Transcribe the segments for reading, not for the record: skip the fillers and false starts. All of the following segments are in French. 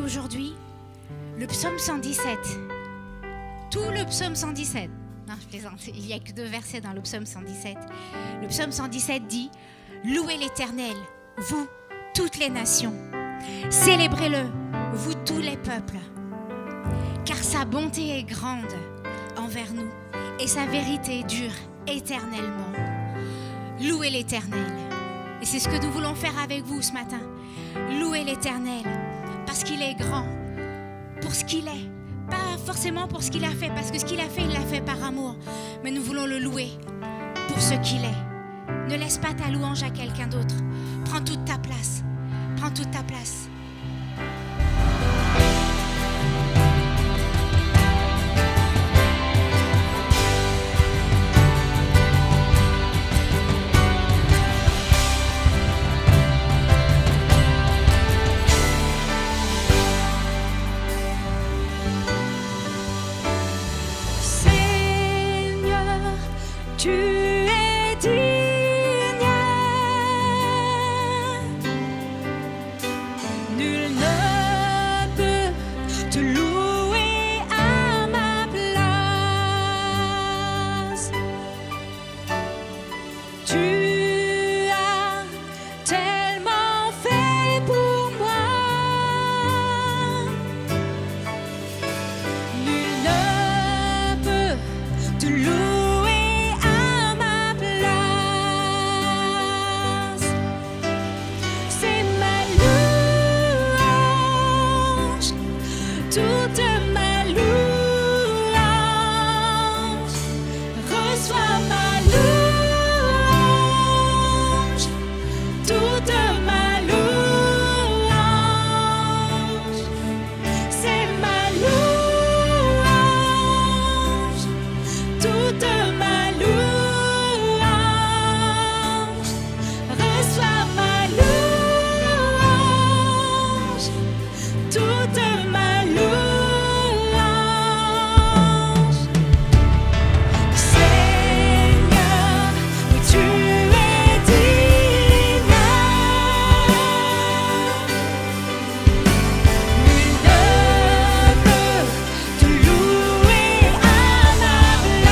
aujourd'hui le psaume 117. Tout le psaume 117. Non, je plaisante, il n'y a que 2 versets dans le psaume 117. Le psaume 117 dit « Louez l'Éternel, vous, toutes les nations. Célébrez-le, vous, tous les peuples. Car sa bonté est grande envers nous et sa vérité dure éternellement. » Louez l'Éternel. Et c'est ce que nous voulons faire avec vous ce matin. Louez l'Éternel parce qu'il est grand, pour ce qu'il est. Pas forcément pour ce qu'il a fait, parce que ce qu'il a fait, il l'a fait par amour. Mais nous voulons le louer pour ce qu'il est. Ne laisse pas ta louange à quelqu'un d'autre. Prends toute ta place. Prends toute ta place. Tu es digne, nul ne peut te louer à ma place. Tu as tellement fait pour moi, nul ne peut te louer. Toute ma louange, reçois ma louange, toute ma louange, c'est ma louange, toute ma louange, reçois ma louange, toute ma Tu as tellement fait pour moi. Nul ne peut te louer à ma place.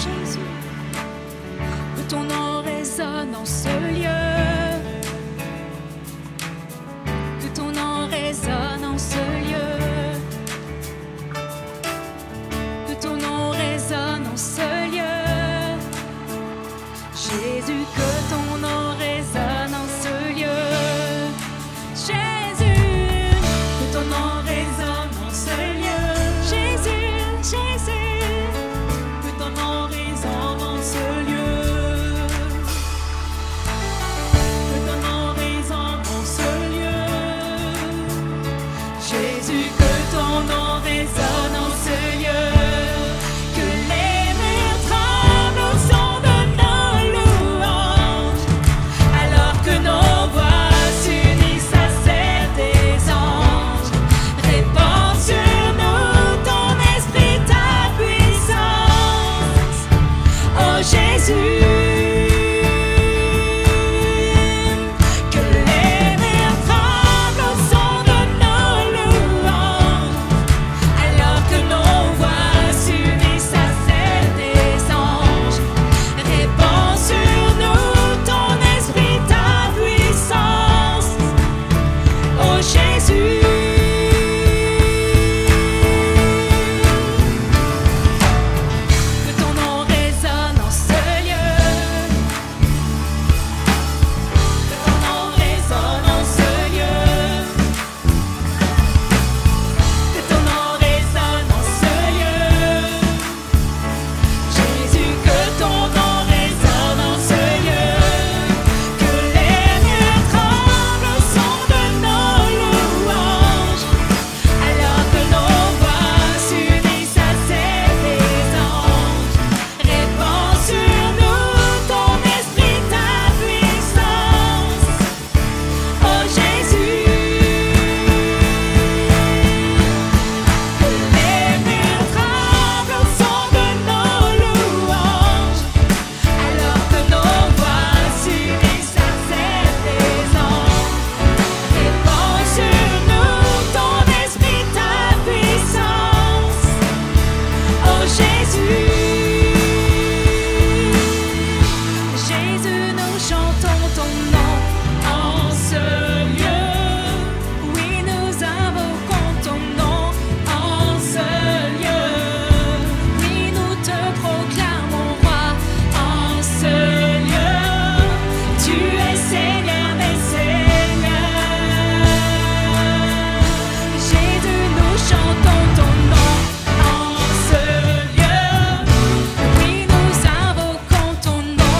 Jésus, que ton nom résonne en ce lieu, que ton nom résonne en ce lieu, que ton nom résonne en ce lieu. Jésus, que ton nom résonne en ce lieu. Jésus, que ton nom résonne en ce lieu. Jésus, Jésus, que ton nom résonne en ce lieu. Que ton nom résonne en ce lieu. Jésus, que ton nom résonne en ce lieu. Que les murs tremblent au son de nos louanges, alors que nos voix s'unissent à celles des anges. Répands sur nous ton esprit, ta puissance, oh Jésus. Que les murs tremblent au son de nos louanges, alors que nos voix s'unissent à celles des anges. Répands sur nous ton esprit, ta puissance, oh Jésus. Que ton nom résonne en ce lieu, que ton nom résonne en ce lieu, que ton nom résonne en ce lieu. Jésus, que ton nom résonne en ce lieu. Que les murs tremblent au son de nos louanges, alors que nos voix s'unissent à celles des anges. Répands sur nous ton esprit, ta puissance, oh Jésus. Que les murs tremblent au son de nos louanges, alors que nos voix s'unissent à celles des anges. Répands sur nous ton esprit, ta puissance, oh Jésus. Jésus, nous chantons ton nom en ce lieu. Oui, nous invoquons ton nom en ce lieu. Oui, nous te proclamons roi en ce lieu. Tu es Seigneur des Seigneurs. Jésus, nous chantons ton nom en ce lieu. Oui, nous invoquons ton nom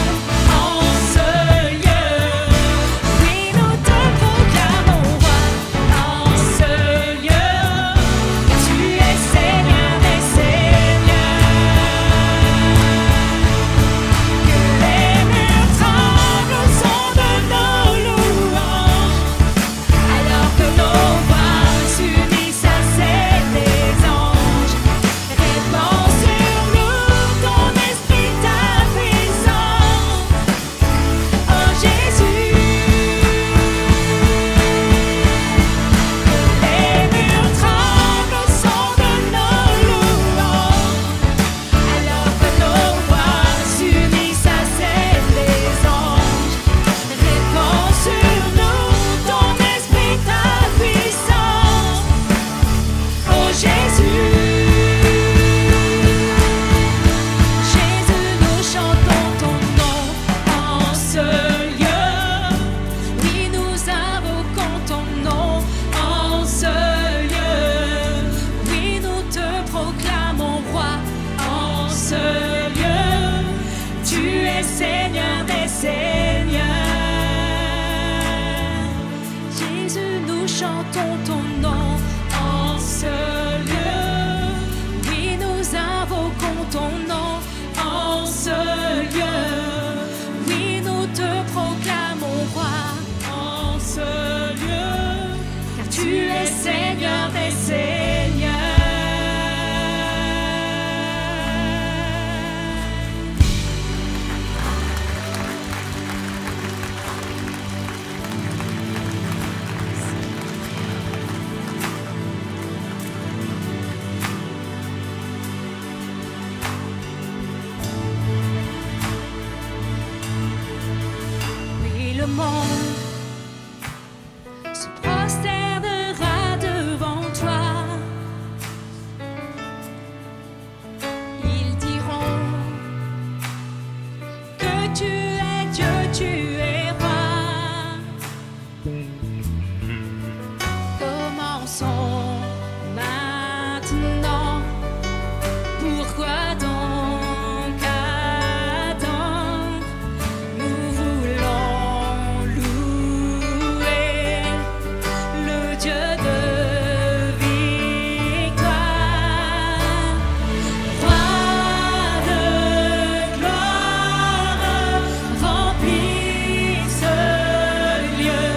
en ce lieu. Oui, nous te proclamons roi en ce lieu. Tu es Seigneur des Seigneurs. Que les murs tremblent au son de nos louanges, alors que nos voix s'unissent à celles des anges. Répands sur nous ton esprit, ta puissance, oh Jésus. Que les murs tremblent au son de nos louanges, alors que nos voix s'unissent à celles des anges. Répands sur nous ton esprit, ta puissance, oh Jésus. Jésus, nous chantons ton nom en ce lieu. Oui, nous invoquons ton nom en ce lieu. Oui, nous te proclamons roi en ce lieu. Tu es Seigneur des Seigneurs. Jésus, nous chantons ton nom en ce lieu. Oui, nous invoquons ton nom en ce lieu. Oui, nous te proclamons roi en ce lieu. Car tu es Seigneur des Seigneurs. monde se prosternera devant toi. Ils diront que tu es Dieu, tu es roi. Commençons maintenant. Pourquoi donc attendre? Nous voulons louer le Dieu de victoire. Roi de gloire, remplis ce lieu.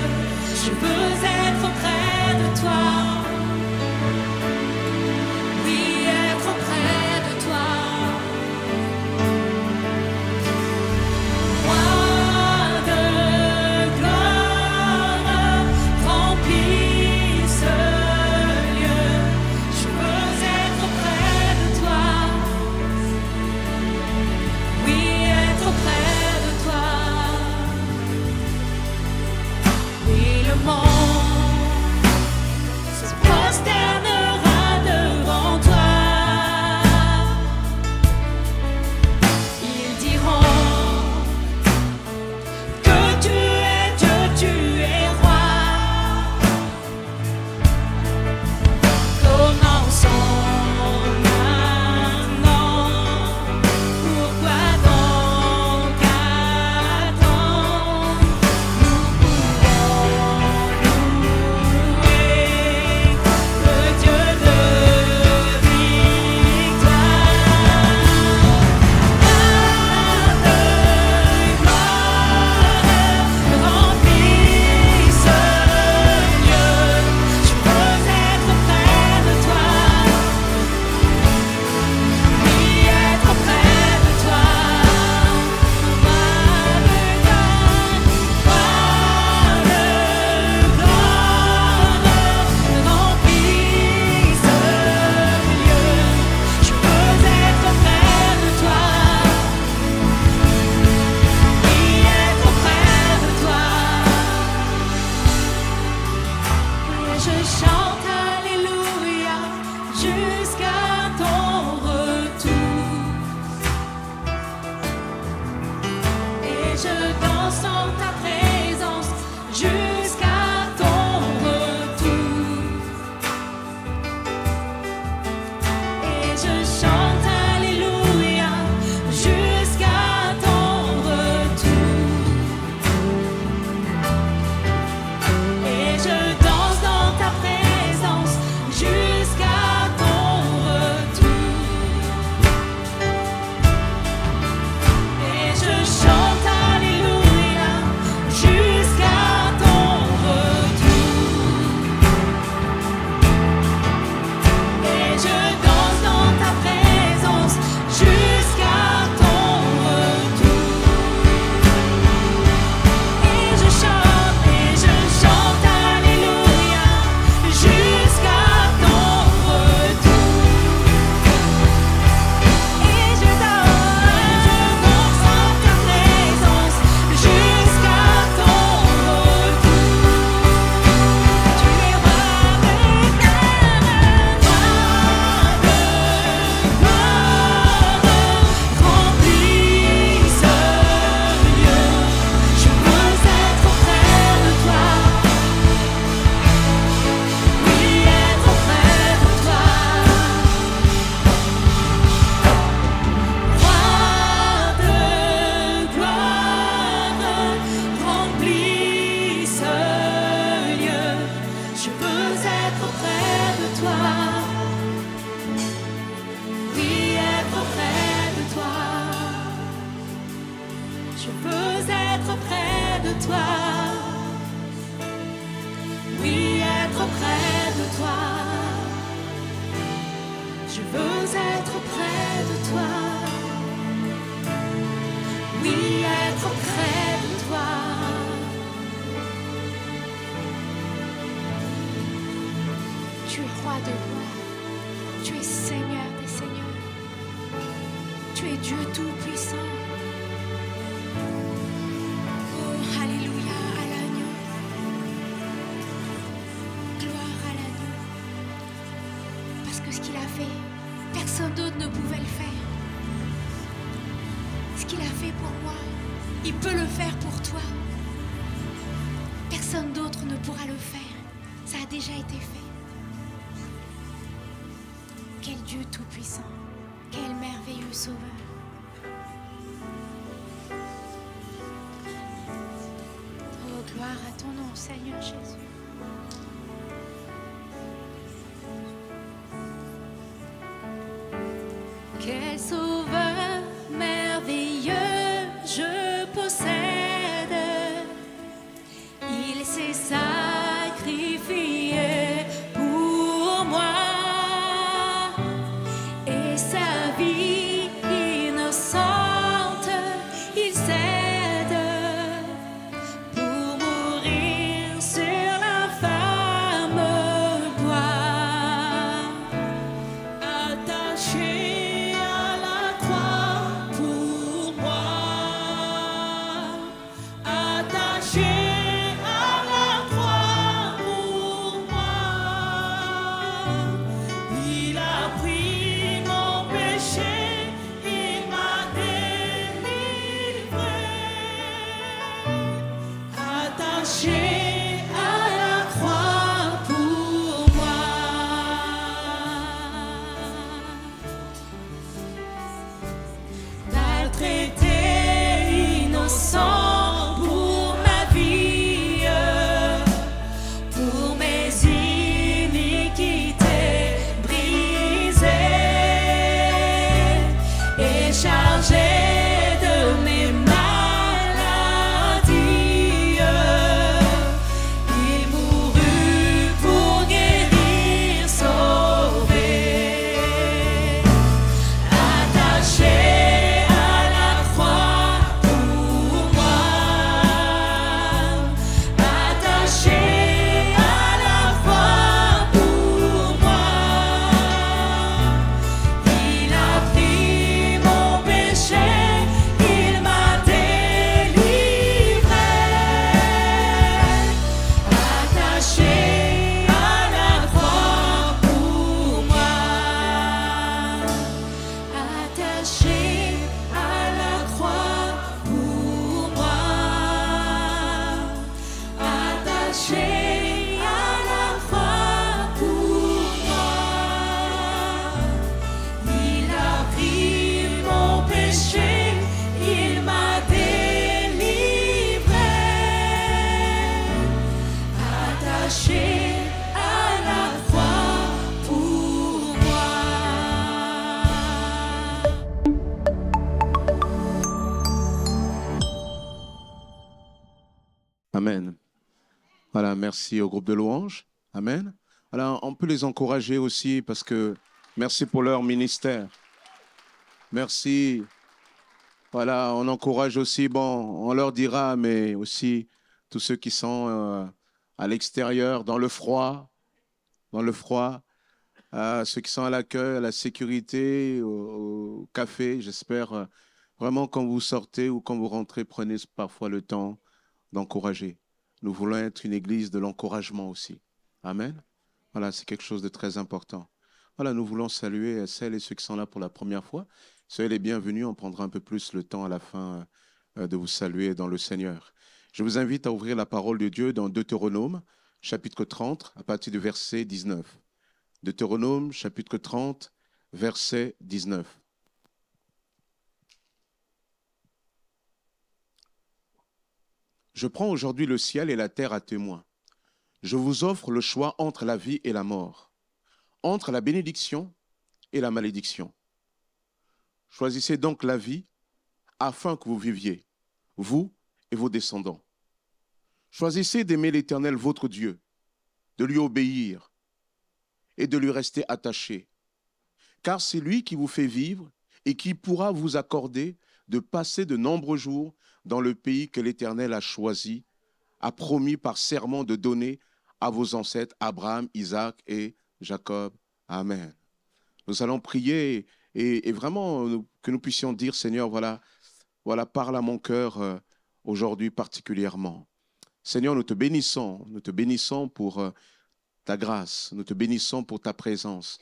Je veux être près de toi. Oui, être près de toi. Roi de gloire, remplis ce lieu. Je veux être près de toi. Oui, être près de toi. Oui, le monde se prosternera devant toi. Ils diront que tu es Dieu, tu es roi. Commençons maintenant. Pourquoi donc attendre? Nous pouvons louer le Dieu de victoire. Remplis ce lieu. Je veux être près de toi. Oui, être près de toi. Roi de gloire, remplis ce lieu. Je veux être près de toi. Oui, être près de toi. Et je chante Alléluia jusqu'à ton retour. Et je danse en ta présence jusqu'à ton retour. Et je chante Alléluia jusqu'à ton retour. Et je danse dans ta présence jusqu'à ton retour. Et je chante Alléluia jusqu'à ton retour. Et je danse dans ta présence jusqu'à ton retour. Et je chante Alléluia jusqu'à ton retour. Et je danse en ta présence jusqu'à ton retour. Tu es roi de gloire, remplis ce lieu. Je veux être près de toi. Oui, être près de toi. Roi de gloire, remplis ce lieu. Je veux être près de toi. Oui, être près de toi. Je veux être près de toi. Oui, être près de toi. Je veux être près de toi. Oui, être près de toi. Tu es roi de gloire. Tu es Seigneur des seigneurs. Tu es Dieu tout-puissant. Oh, alléluia. fait, personne d'autre ne pouvait le faire. Ce qu'il a fait pour moi, il peut le faire pour toi. Personne d'autre ne pourra le faire. Ça a déjà été fait. Quel Dieu tout-puissant, quel merveilleux sauveur. Oh, gloire à ton nom, Seigneur Jésus. Quel sauveur merveilleux je possède. Il s'est sacrifié pour moi. Et sa vie innocente, il cède pour mourir sur la femme bois. Attaché à la croix pour moi. Attaché à la croix pour moi. Il a pris mon péché, il m'a délivré. Attaché à la croix pour moi. Maltraité, innocent pour ma vie, pour mes iniquités brisées et chargé de mes maladies. Il mourut pour guérir, sauver. Attaché à la croix pour moi. Attaché à la croix pour moi. Il a pris mon péché, il m'a délivré. Attaché à la croix pour moi. Attaché à la croix pour moi. Attaché à la croix pour moi. Il a pris mon péché, il m'a délivré. Attaché à la croix pour moi. Amen. Voilà, merci au groupe de louanges. Amen. Voilà, on peut les encourager aussi parce que merci pour leur ministère. Merci. Voilà, on encourage aussi, bon, on leur dira, mais aussi tous ceux qui sont à l'extérieur, dans le froid, ceux qui sont à l'accueil, à la sécurité, au café, j'espère vraiment quand vous sortez ou quand vous rentrez, prenez parfois le temps d'encourager. Nous voulons être une église de l'encouragement aussi. Amen. Voilà, c'est quelque chose de très important. Voilà, nous voulons saluer celles et ceux qui sont là pour la première fois. Soyez les bienvenus, on prendra un peu plus le temps à la fin de vous saluer dans le Seigneur. Je vous invite à ouvrir la parole de Dieu dans Deutéronome, chapitre 30, à partir du verset 19. Deutéronome, chapitre 30, verset 19. Je prends aujourd'hui le ciel et la terre à témoin. Je vous offre le choix entre la vie et la mort, entre la bénédiction et la malédiction. Choisissez donc la vie afin que vous viviez, vous et vos descendants. Choisissez d'aimer l'Éternel votre Dieu, de lui obéir et de lui rester attaché, car c'est lui qui vous fait vivre et qui pourra vous accorder de passer de nombreux jours dans le pays que l'Éternel a choisi, a promis par serment de donner à vos ancêtres Abraham, Isaac et Jacob. Amen. Nous allons prier et vraiment que nous puissions dire, Seigneur, voilà, parle à mon cœur aujourd'hui particulièrement. Seigneur, nous te bénissons pour ta grâce, nous te bénissons pour ta présence.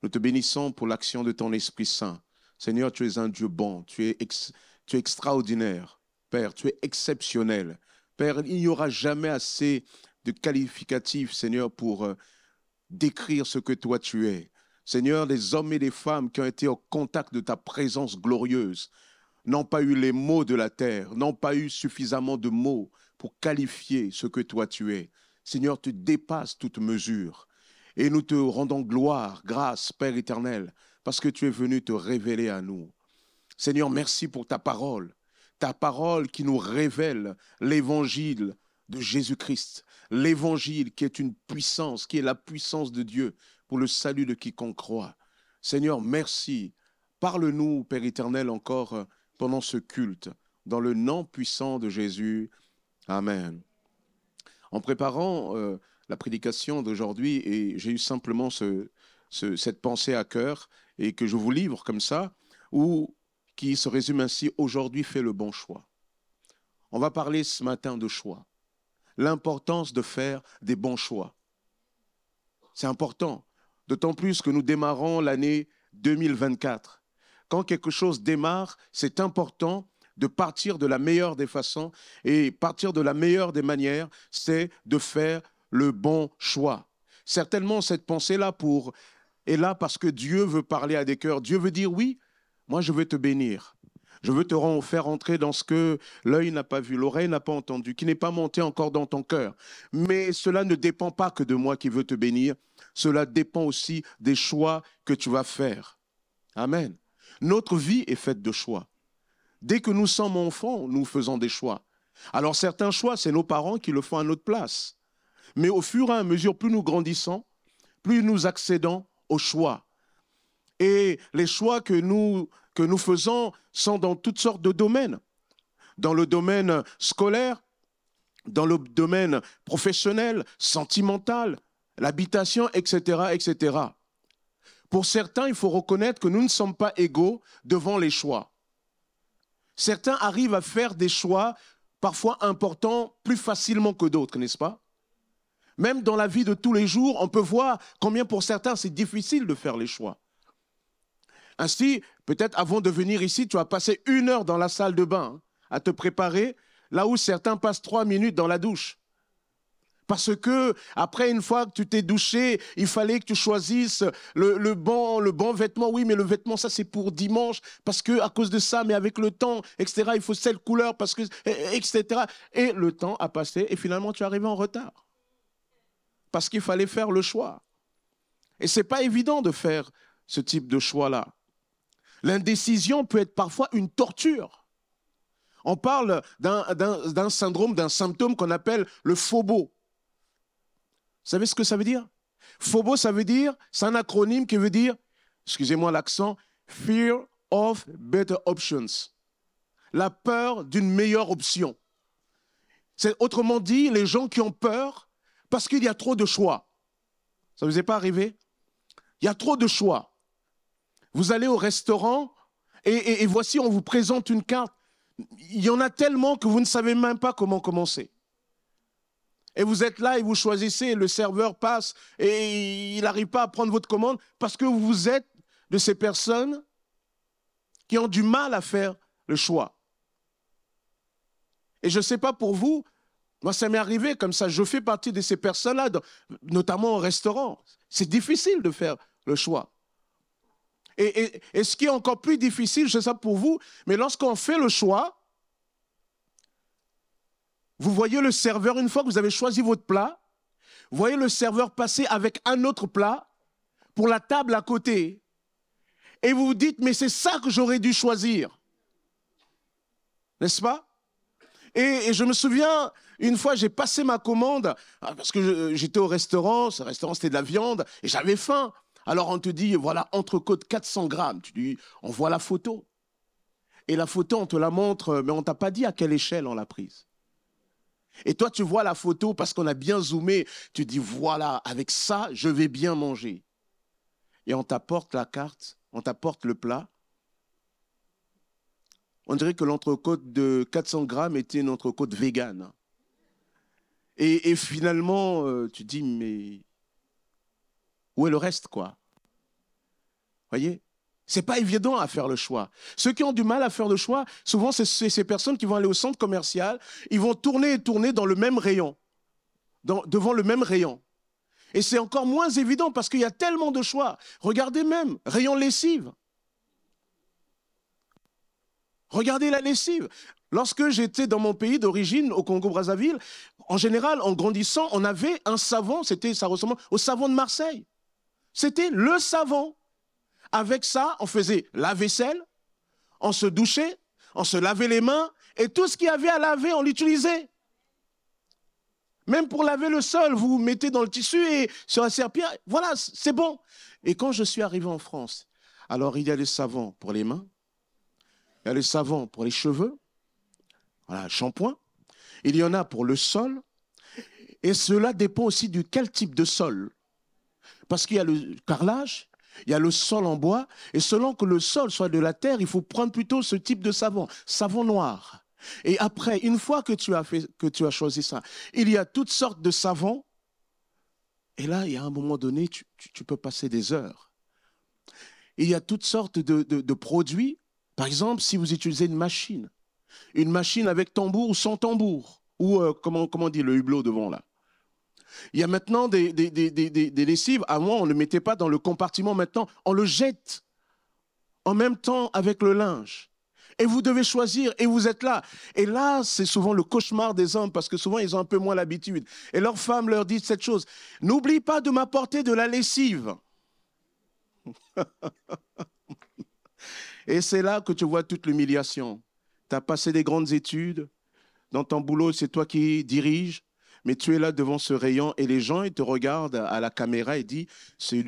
Nous te bénissons pour l'action de ton Esprit Saint. Seigneur, tu es un Dieu bon, tu es extraordinaire. Père, tu es exceptionnel. Père, il n'y aura jamais assez de qualificatifs, Seigneur, pour décrire ce que toi tu es. Seigneur, les hommes et les femmes qui ont été au contact de ta présence glorieuse n'ont pas eu les mots de la terre, n'ont pas eu suffisamment de mots pour qualifier ce que toi tu es. Seigneur, tu dépasses toute mesure. Et nous te rendons gloire, grâce, Père éternel, parce que tu es venu te révéler à nous. Seigneur, merci pour ta parole qui nous révèle l'évangile de Jésus-Christ, l'évangile qui est une puissance, qui est la puissance de Dieu pour le salut de quiconque croit. Seigneur, merci. Parle-nous, Père éternel, encore pendant ce culte, dans le nom puissant de Jésus. Amen. En préparant la prédication d'aujourd'hui, et j'ai eu simplement cette pensée à cœur, et que je vous livre comme ça, qui se résume ainsi: aujourd'hui, fais le bon choix. On va parler ce matin de choix. L'importance de faire des bons choix. C'est important, d'autant plus que nous démarrons l'année 2024. Quand quelque chose démarre, c'est important de partir de la meilleure des façons, et partir de la meilleure des manières, c'est de faire le bon choix. Certainement, cette pensée-là est là parce que Dieu veut parler à des cœurs. Dieu veut dire: oui, moi je veux te bénir. Je veux te faire entrer dans ce que l'œil n'a pas vu, l'oreille n'a pas entendu, qui n'est pas monté encore dans ton cœur. Mais cela ne dépend pas que de moi qui veux te bénir. Cela dépend aussi des choix que tu vas faire. Amen. Notre vie est faite de choix. Dès que nous sommes enfants, nous faisons des choix. Alors certains choix, c'est nos parents qui le font à notre place. Mais au fur et à mesure, plus nous grandissons, plus nous accédons aux choix. Et les choix que nous faisons sont dans toutes sortes de domaines. Dans le domaine scolaire, dans le domaine professionnel, sentimental, l'habitation, etc., etc. Pour certains, il faut reconnaître que nous ne sommes pas égaux devant les choix. Certains arrivent à faire des choix parfois importants plus facilement que d'autres, n'est-ce pas? Même dans la vie de tous les jours, on peut voir combien pour certains c'est difficile de faire les choix. Ainsi, peut-être avant de venir ici, tu as passé 1 heure dans la salle de bain à te préparer, là où certains passent 3 minutes dans la douche. Parce que, après, une fois que tu t'es douché, il fallait que tu choisisses le bon vêtement. Oui, mais le vêtement, ça, c'est pour dimanche, parce que à cause de ça, mais avec le temps, etc., il faut cette couleur, parce que, etc. Et le temps a passé, et finalement, tu es arrivé en retard. Parce qu'il fallait faire le choix. Et ce n'est pas évident de faire ce type de choix-là. L'indécision peut être parfois une torture. On parle d'un syndrome, d'un symptôme qu'on appelle le FOBO. Vous savez ce que ça veut dire? FOBO, ça veut dire, c'est un acronyme qui veut dire, excusez-moi l'accent, Fear of Better Options. La peur d'une meilleure option. C'est autrement dit, les gens qui ont peur parce qu'il y a trop de choix. Ça ne vous est pas arrivé? Il y a trop de choix. Vous allez au restaurant et voici, on vous présente une carte. Il y en a tellement que vous ne savez même pas comment commencer. Et vous êtes là et vous choisissez, le serveur passe et il n'arrive pas à prendre votre commande parce que vous êtes de ces personnes qui ont du mal à faire le choix. Et je ne sais pas pour vous, moi ça m'est arrivé comme ça, je fais partie de ces personnes-là, notamment au restaurant. C'est difficile de faire le choix. Et ce qui est encore plus difficile, je sais ça pour vous, mais lorsqu'on fait le choix, vous voyez le serveur, une fois que vous avez choisi votre plat, vous voyez le serveur passer avec un autre plat pour la table à côté. Et vous vous dites, mais c'est ça que j'aurais dû choisir. N'est-ce pas? Et je me souviens, une fois, j'ai passé ma commande, parce que j'étais au restaurant, ce restaurant c'était de la viande, et j'avais faim. Alors on te dit, voilà, entrecôte 400 grammes. Tu dis, on voit la photo. Et la photo, on te la montre, mais on ne t'a pas dit à quelle échelle on l'a prise. Et toi, tu vois la photo parce qu'on a bien zoomé. Tu dis, voilà, avec ça, je vais bien manger. Et on t'apporte la carte, on t'apporte le plat. On dirait que l'entrecôte de 400 grammes était une entrecôte végane. Et finalement, tu dis, mais où est le reste, quoi? Voyez? C'est pas évident à faire le choix. Ceux qui ont du mal à faire le choix, souvent, c'est ces personnes qui vont aller au centre commercial, ils vont tourner et tourner dans le même rayon, devant le même rayon. Et c'est encore moins évident parce qu'il y a tellement de choix. Regardez même, rayon lessive. Regardez la lessive. Lorsque j'étais dans mon pays d'origine, au Congo-Brazzaville, en général, en grandissant, on avait un savon, ça ressemblait au savon de Marseille. C'était le savon. Avec ça, on faisait la vaisselle, on se douchait, on se lavait les mains, et tout ce qu'il y avait à laver, on l'utilisait. Même pour laver le sol, vous mettez dans le tissu et sur la serpillière, voilà, c'est bon. Et quand je suis arrivé en France, alors il y a les savons pour les mains, il y a les savons pour les cheveux, voilà, shampoing, il y en a pour le sol, et cela dépend aussi de quel type de sol. Parce qu'il y a le carrelage, il y a le sol en bois, et selon que le sol soit de la terre, il faut prendre plutôt ce type de savon, savon noir. Et après, une fois que tu as choisi ça, il y a toutes sortes de savons. Et là, il y a un moment donné, tu peux passer des heures. Il y a toutes sortes de produits. Par exemple, si vous utilisez une machine avec tambour ou sans tambour, ou comment on dit, le hublot devant là. Il y a maintenant des lessives. Avant, on ne le mettait pas dans le compartiment. Maintenant, on le jette en même temps avec le linge. Et vous devez choisir, et vous êtes là. Et là, c'est souvent le cauchemar des hommes, parce que souvent, ils ont un peu moins l'habitude. Et leurs femmes leur disent cette chose: n'oublie pas de m'apporter de la lessive. Et c'est là que tu vois toute l'humiliation. Tu as passé des grandes études. Dans ton boulot, c'est toi qui diriges. Mais tu es là devant ce rayon, et les gens, ils te regardent à la caméra et disent: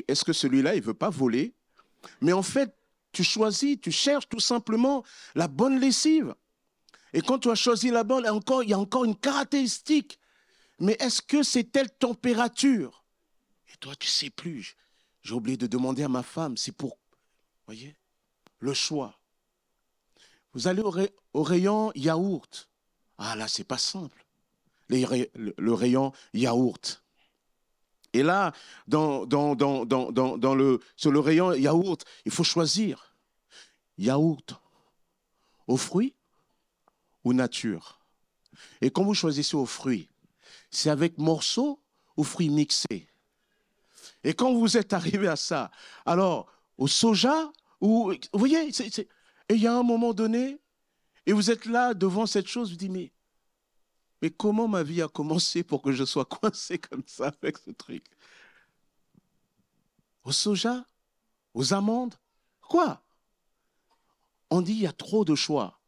est-ce que celui-là, il ne veut pas voler? Mais en fait, tu choisis, tu cherches tout simplement la bonne lessive. Et quand tu as choisi la bonne, il y a encore une caractéristique. Mais est-ce que c'est telle température? Et toi, tu ne sais plus. J'ai oublié de demander à ma femme, c'est pour, voyez, le choix. Vous allez au rayon yaourt. Ah là, c'est pas simple. Le rayon yaourt. Et là, sur le rayon yaourt, il faut choisir. Yaourt aux fruits ou nature. Et quand vous choisissez aux fruits, c'est avec morceaux ou fruits mixés. Et quand vous êtes arrivé à ça, alors au soja, ou vous voyez, et il y a un moment donné, et vous êtes là devant cette chose, vous dites: mais comment ma vie a commencé pour que je sois coincé comme ça avec ce truc? Au soja, aux amandes, quoi? On dit il y a trop de choix.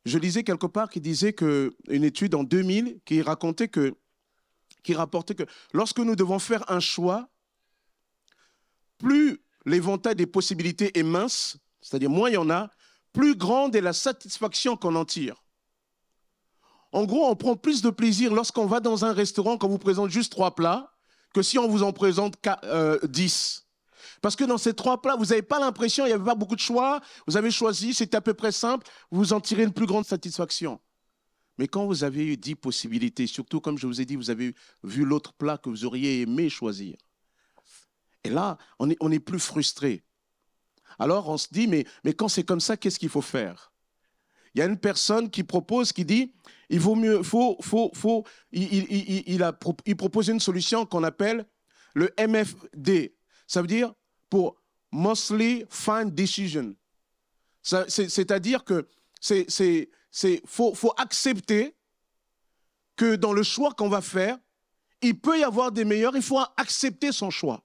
Je lisais quelque part qui disait une étude en 2000 qui rapportait que lorsque nous devons faire un choix, plus l'éventail des possibilités est mince, c'est-à-dire moins il y en a, plus grande est la satisfaction qu'on en tire. En gros, on prend plus de plaisir lorsqu'on va dans un restaurant qu'on vous présente juste 3 plats que si on vous en présente 10. Parce que dans ces 3 plats, vous n'avez pas l'impression, il n'y avait pas beaucoup de choix, vous avez choisi, c'était à peu près simple, vous en tirez une plus grande satisfaction. Mais quand vous avez eu 10 possibilités, surtout comme je vous ai dit, vous avez vu l'autre plat que vous auriez aimé choisir. Et là, on est plus frustré. Alors on se dit, mais quand c'est comme ça, qu'est-ce qu'il faut faire? Il y a une personne qui propose, qui dit, il vaut mieux, il propose une solution qu'on appelle le MFD. Ça veut dire pour Mostly Fine Decision. C'est-à-dire que faut accepter que dans le choix qu'on va faire, il peut y avoir des meilleurs, il faut accepter son choix.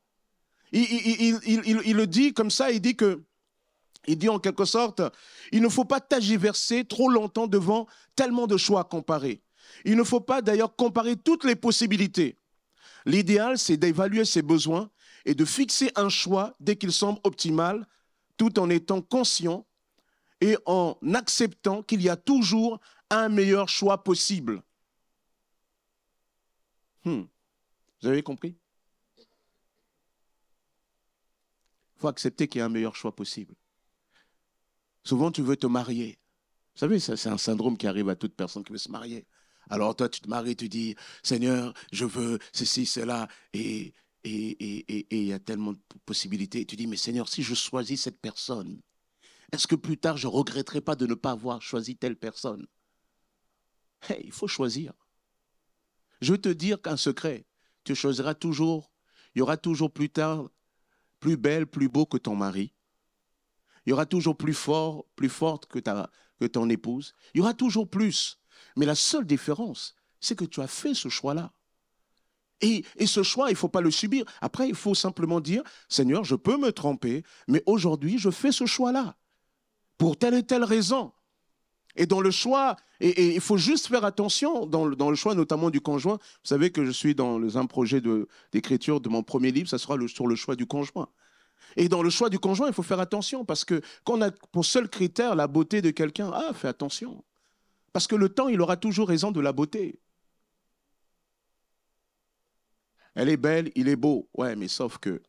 Il le dit comme ça, il dit en quelque sorte, il ne faut pas tergiverser trop longtemps devant tellement de choix à comparer. Il ne faut pas d'ailleurs comparer toutes les possibilités. L'idéal, c'est d'évaluer ses besoins et de fixer un choix dès qu'il semble optimal, tout en étant conscient et en acceptant qu'il y a toujours un meilleur choix possible. Vous avez compris? Il faut accepter qu'il y a un meilleur choix possible. Souvent, tu veux te marier. Vous savez, c'est un syndrome qui arrive à toute personne qui veut se marier. Alors toi, tu te maries, tu dis, Seigneur, je veux ceci, cela. Et Et il y a tellement de possibilités. Et tu dis, mais Seigneur, si je choisis cette personne, est-ce que plus tard, je ne regretterai pas de ne pas avoir choisi telle personne? Hey, il faut choisir. Je veux te dire qu'un secret, tu choisiras toujours, il y aura toujours plus tard, plus belle, plus beau que ton mari. Il y aura toujours plus fort, plus forte que ton épouse. Il y aura toujours plus. Mais la seule différence, c'est que tu as fait ce choix-là. Et ce choix, il ne faut pas le subir. Après, il faut simplement dire, Seigneur, je peux me tromper, mais aujourd'hui, je fais ce choix-là. Pour telle et telle raison. Et dans le choix, et il faut juste faire attention dans le choix, notamment du conjoint. Vous savez que je suis dans un projet d'écriture de mon premier livre, ça sera sur le choix du conjoint. Et dans le choix du conjoint, il faut faire attention parce que quand on a pour seul critère la beauté de quelqu'un, fais attention. Parce que le temps, il aura toujours raison de la beauté. Elle est belle, il est beau. Ouais, mais sauf que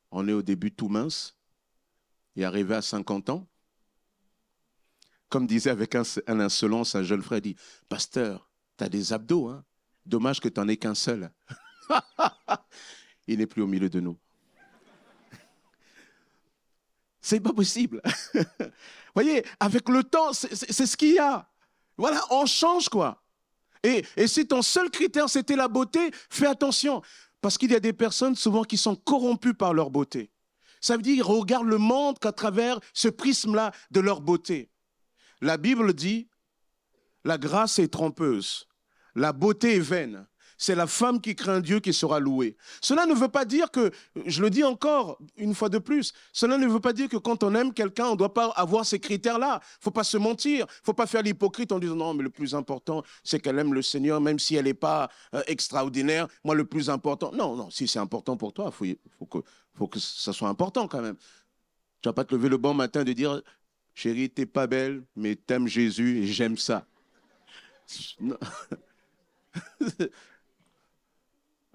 on est au début tout mince et arrivé à 50 ans, comme disait avec un insolence un jeune frère, dit, pasteur, tu as des abdos, hein? Dommage que tu n'en aies qu'un seul. Il n'est plus au milieu de nous. C'est pas possible. Vous voyez, avec le temps, c'est ce qu'il y a. Voilà, on change quoi. Et si ton seul critère, c'était la beauté, fais attention. Parce qu'il y a des personnes souvent qui sont corrompues par leur beauté. Ça veut dire qu'ils regardent le monde qu'à travers ce prisme-là de leur beauté. La Bible dit, la grâce est trompeuse, la beauté est vaine. C'est la femme qui craint Dieu qui sera louée. Cela ne veut pas dire que, je le dis encore une fois de plus, cela ne veut pas dire que quand on aime quelqu'un, on ne doit pas avoir ces critères-là. Il ne faut pas se mentir, il ne faut pas faire l'hypocrite en disant non, mais le plus important, c'est qu'elle aime le Seigneur, même si elle n'est pas extraordinaire. Moi, le plus important, non, si c'est important pour toi, il faut que ça soit important quand même. Tu ne vas pas te lever le bon matin de dire, chérie, tu n'es pas belle, mais tu aimes Jésus et j'aime ça. Non.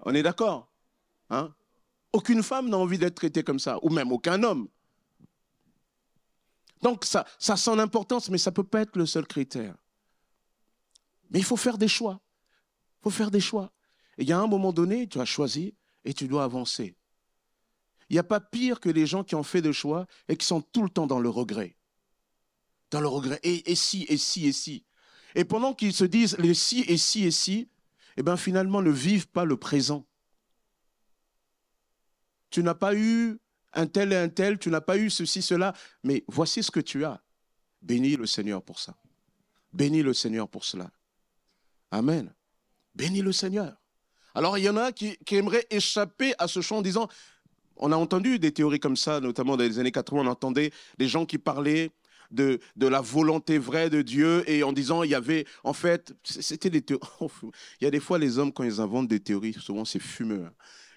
On est d'accord, hein? Aucune femme n'a envie d'être traitée comme ça, ou même aucun homme. Donc ça a son importance, mais ça ne peut pas être le seul critère. Mais il faut faire des choix. Il faut faire des choix. Et il y a un moment donné, tu as choisi et tu dois avancer. Il n'y a pas pire que les gens qui ont fait des choix et qui sont tout le temps dans le regret. Dans le regret. Et si, et si, et si. Et pendant qu'ils se disent les si, et si, et si, eh bien finalement ne vivent pas le présent. Tu n'as pas eu un tel et un tel, tu n'as pas eu ceci, cela, mais voici ce que tu as. Bénis le Seigneur pour ça. Bénis le Seigneur pour cela. Amen. Bénis le Seigneur. Alors il y en a qui aimeraient échapper à ce champ en disant, on a entendu des théories comme ça, notamment dans les années 80, on entendait des gens qui parlaient de la volonté vraie de Dieu et en disant il y avait en fait c'était des théories. Il y a des fois les hommes quand ils inventent des théories souvent c'est fumeux.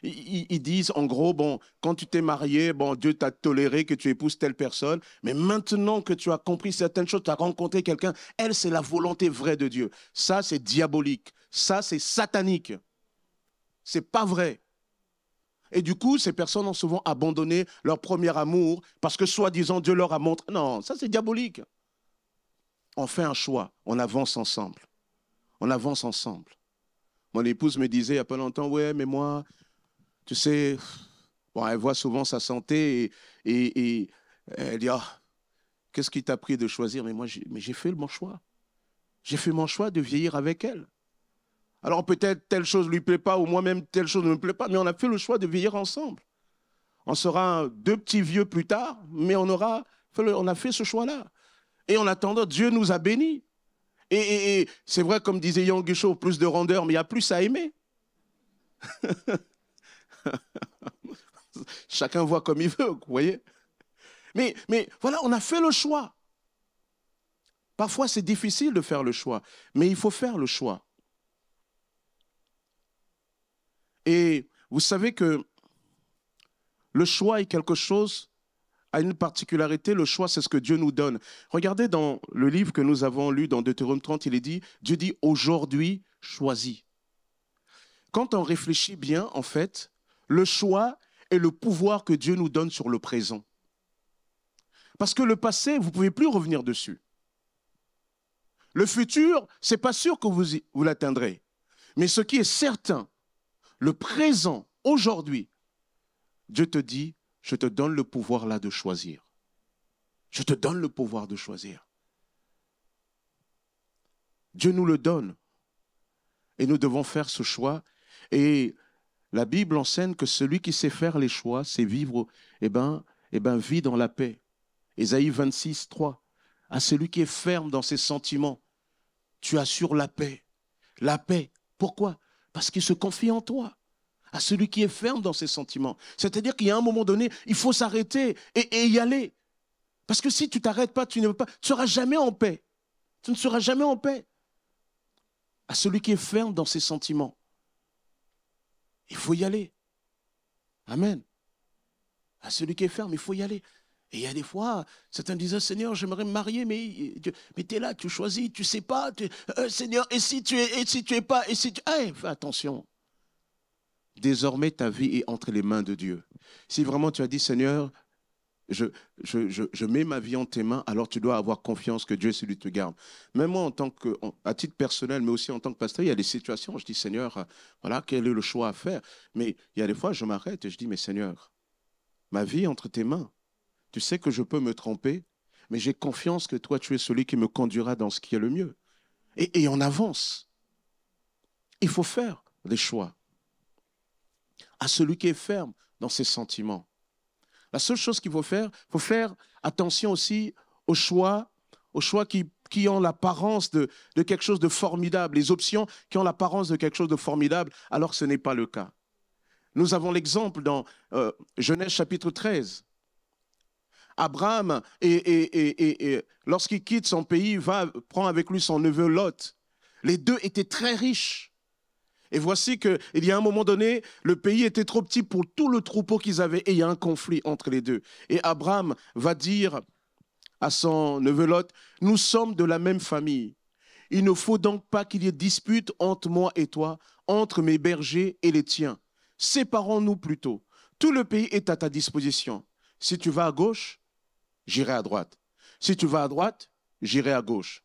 Ils disent en gros bon quand tu t'es marié bon Dieu t'a toléré que tu épouses telle personne mais maintenant que tu as compris certaines choses tu as rencontré quelqu'un elle c'est la volonté vraie de Dieu. Ça c'est diabolique, ça c'est satanique, c'est pas vrai. Et du coup, ces personnes ont souvent abandonné leur premier amour parce que soi-disant Dieu leur a montré. Non, ça c'est diabolique. On fait un choix, on avance ensemble. On avance ensemble. Mon épouse me disait il n'y a pas longtemps, ouais, mais moi, tu sais, bon, elle voit souvent sa santé et elle dit, qu'est-ce qui t'a pris de choisir? Mais moi, j'ai fait mon choix. J'ai fait mon choix de vieillir avec elle. Alors peut-être telle chose ne lui plaît pas ou moi-même telle chose ne me plaît pas, mais on a fait le choix de vieillir ensemble. On sera deux petits vieux plus tard, mais on a fait ce choix-là. Et en attendant, Dieu nous a bénis. Et c'est vrai, comme disait Yang Guichot, plus de rondeur, mais il y a plus à aimer. Chacun voit comme il veut, vous voyez. Mais voilà, on a fait le choix. Parfois, c'est difficile de faire le choix, mais il faut faire le choix. Et vous savez que le choix est quelque chose, a une particularité, le choix c'est ce que Dieu nous donne. Regardez dans le livre que nous avons lu dans Deutéronome 30, il est dit, Dieu dit aujourd'hui choisis. Quand on réfléchit bien, en fait, le choix est le pouvoir que Dieu nous donne sur le présent. Parce que le passé, vous ne pouvez plus revenir dessus. Le futur, ce n'est pas sûr que vous l'atteindrez. Mais ce qui est certain, le présent, aujourd'hui, Dieu te dit, je te donne le pouvoir là de choisir. Je te donne le pouvoir de choisir. Dieu nous le donne. Et nous devons faire ce choix. Et la Bible enseigne que celui qui sait faire les choix, c'est vivre, vit dans la paix. Ésaïe 26, 3. À celui qui est ferme dans ses sentiments, tu assures la paix. La paix. Pourquoi? Parce qu'il se confie en toi. À celui qui est ferme dans ses sentiments. C'est-à-dire qu'il y a un moment donné, il faut s'arrêter et y aller. Parce que si tu ne t'arrêtes pas, tu ne seras jamais en paix. Tu ne seras jamais en paix. À celui qui est ferme dans ses sentiments, il faut y aller. Amen. À celui qui est ferme, il faut y aller. Et il y a des fois, certains disaient, Seigneur, j'aimerais me marier, mais tu es là, tu choisis, tu ne sais pas. Seigneur, et si tu es pas, et si tu... Hey, fais attention. Désormais, ta vie est entre les mains de Dieu. Si vraiment tu as dit, Seigneur, je mets ma vie en tes mains, alors tu dois avoir confiance que Dieu, celui qui te garde. Même moi, à titre personnel, mais aussi en tant que pasteur, il y a des situations où je dis, Seigneur, voilà, quel est le choix à faire? Mais il y a des fois, je m'arrête et je dis, mais Seigneur, ma vie est entre tes mains. Tu sais que je peux me tromper, mais j'ai confiance que toi, tu es celui qui me conduira dans ce qui est le mieux. Et on avance. Il faut faire des choix. À celui qui est ferme dans ses sentiments. La seule chose qu'il faut faire attention aussi aux choix qui ont l'apparence de quelque chose de formidable, les options qui ont l'apparence de quelque chose de formidable, alors que ce n'est pas le cas. Nous avons l'exemple dans Genèse chapitre 13. Abraham, lorsqu'il quitte son pays, prend avec lui son neveu Lot. Les deux étaient très riches. Et voici qu'il y a un moment donné, le pays était trop petit pour tout le troupeau qu'ils avaient et il y a un conflit entre les deux. Et Abraham va dire à son neveu Lot, nous sommes de la même famille. Il ne faut donc pas qu'il y ait dispute entre moi et toi, entre mes bergers et les tiens. Séparons-nous plutôt. Tout le pays est à ta disposition. Si tu vas à gauche, j'irai à droite. Si tu vas à droite, j'irai à gauche.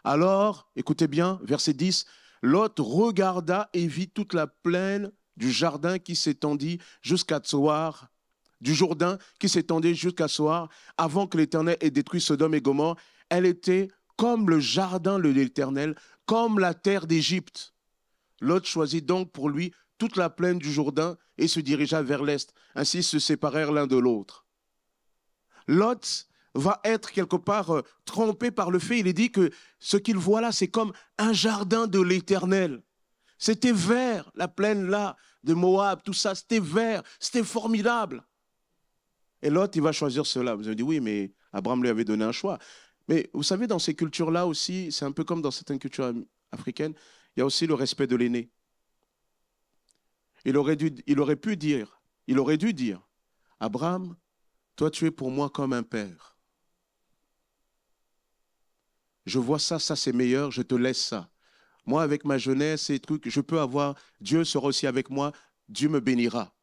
Alors, écoutez bien, verset 10, Lot regarda et vit toute la plaine du jardin qui s'étendit jusqu'à Tsoar, du Jourdain qui s'étendait jusqu'à Tsoar, avant que l'Éternel ait détruit Sodome et Gomorrhe. Elle était comme le jardin de l'Éternel, comme la terre d'Égypte. Lot choisit donc pour lui toute la plaine du Jourdain et se dirigea vers l'est. Ainsi se séparèrent l'un de l'autre. Lot va être quelque part trompé par le fait, il est dit que ce qu'il voit là, c'est comme un jardin de l'Éternel. C'était vert, la plaine là, de Moab, tout ça, c'était vert, c'était formidable. Et Lot, il va choisir cela. Vous avez dit, oui, mais Abraham lui avait donné un choix. Mais vous savez, dans ces cultures-là aussi, c'est un peu comme dans certaines cultures africaines, il y a aussi le respect de l'aîné. Il aurait dû dire, Abraham, toi tu es pour moi comme un père. Je vois ça, ça c'est meilleur, je te laisse ça. Moi, avec ma jeunesse, ces trucs, je peux avoir, Dieu sera aussi avec moi, Dieu me bénira.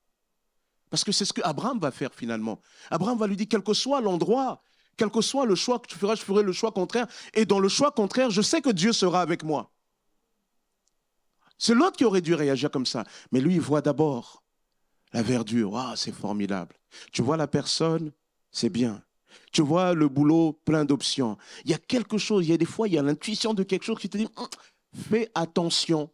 Parce que c'est ce que Abraham va faire finalement. Abraham va lui dire, quel que soit l'endroit, quel que soit le choix que tu feras, je ferai le choix contraire. Et dans le choix contraire, je sais que Dieu sera avec moi. C'est l'autre qui aurait dû réagir comme ça. Mais lui, il voit d'abord la verdure. Ah, c'est formidable. Tu vois la personne, c'est bien. Tu vois le boulot, plein d'options. Il y a quelque chose, il y a des fois, il y a l'intuition de quelque chose qui te dit, fais attention.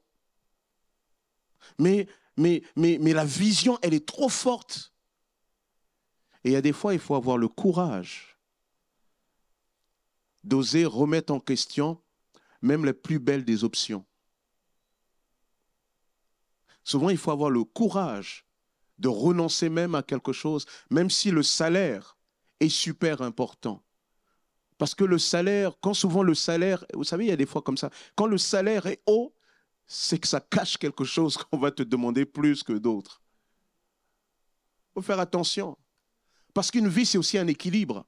Mais la vision, elle est trop forte. Et il y a des fois, il faut avoir le courage d'oser remettre en question même les plus belles des options. Souvent, il faut avoir le courage de renoncer même à quelque chose, même si le salaire est super important. Parce que le salaire, quand souvent le salaire, vous savez, il y a des fois comme ça, quand le salaire est haut, c'est que ça cache quelque chose qu'on va te demander plus que d'autres. Il faut faire attention. Parce qu'une vie, c'est aussi un équilibre.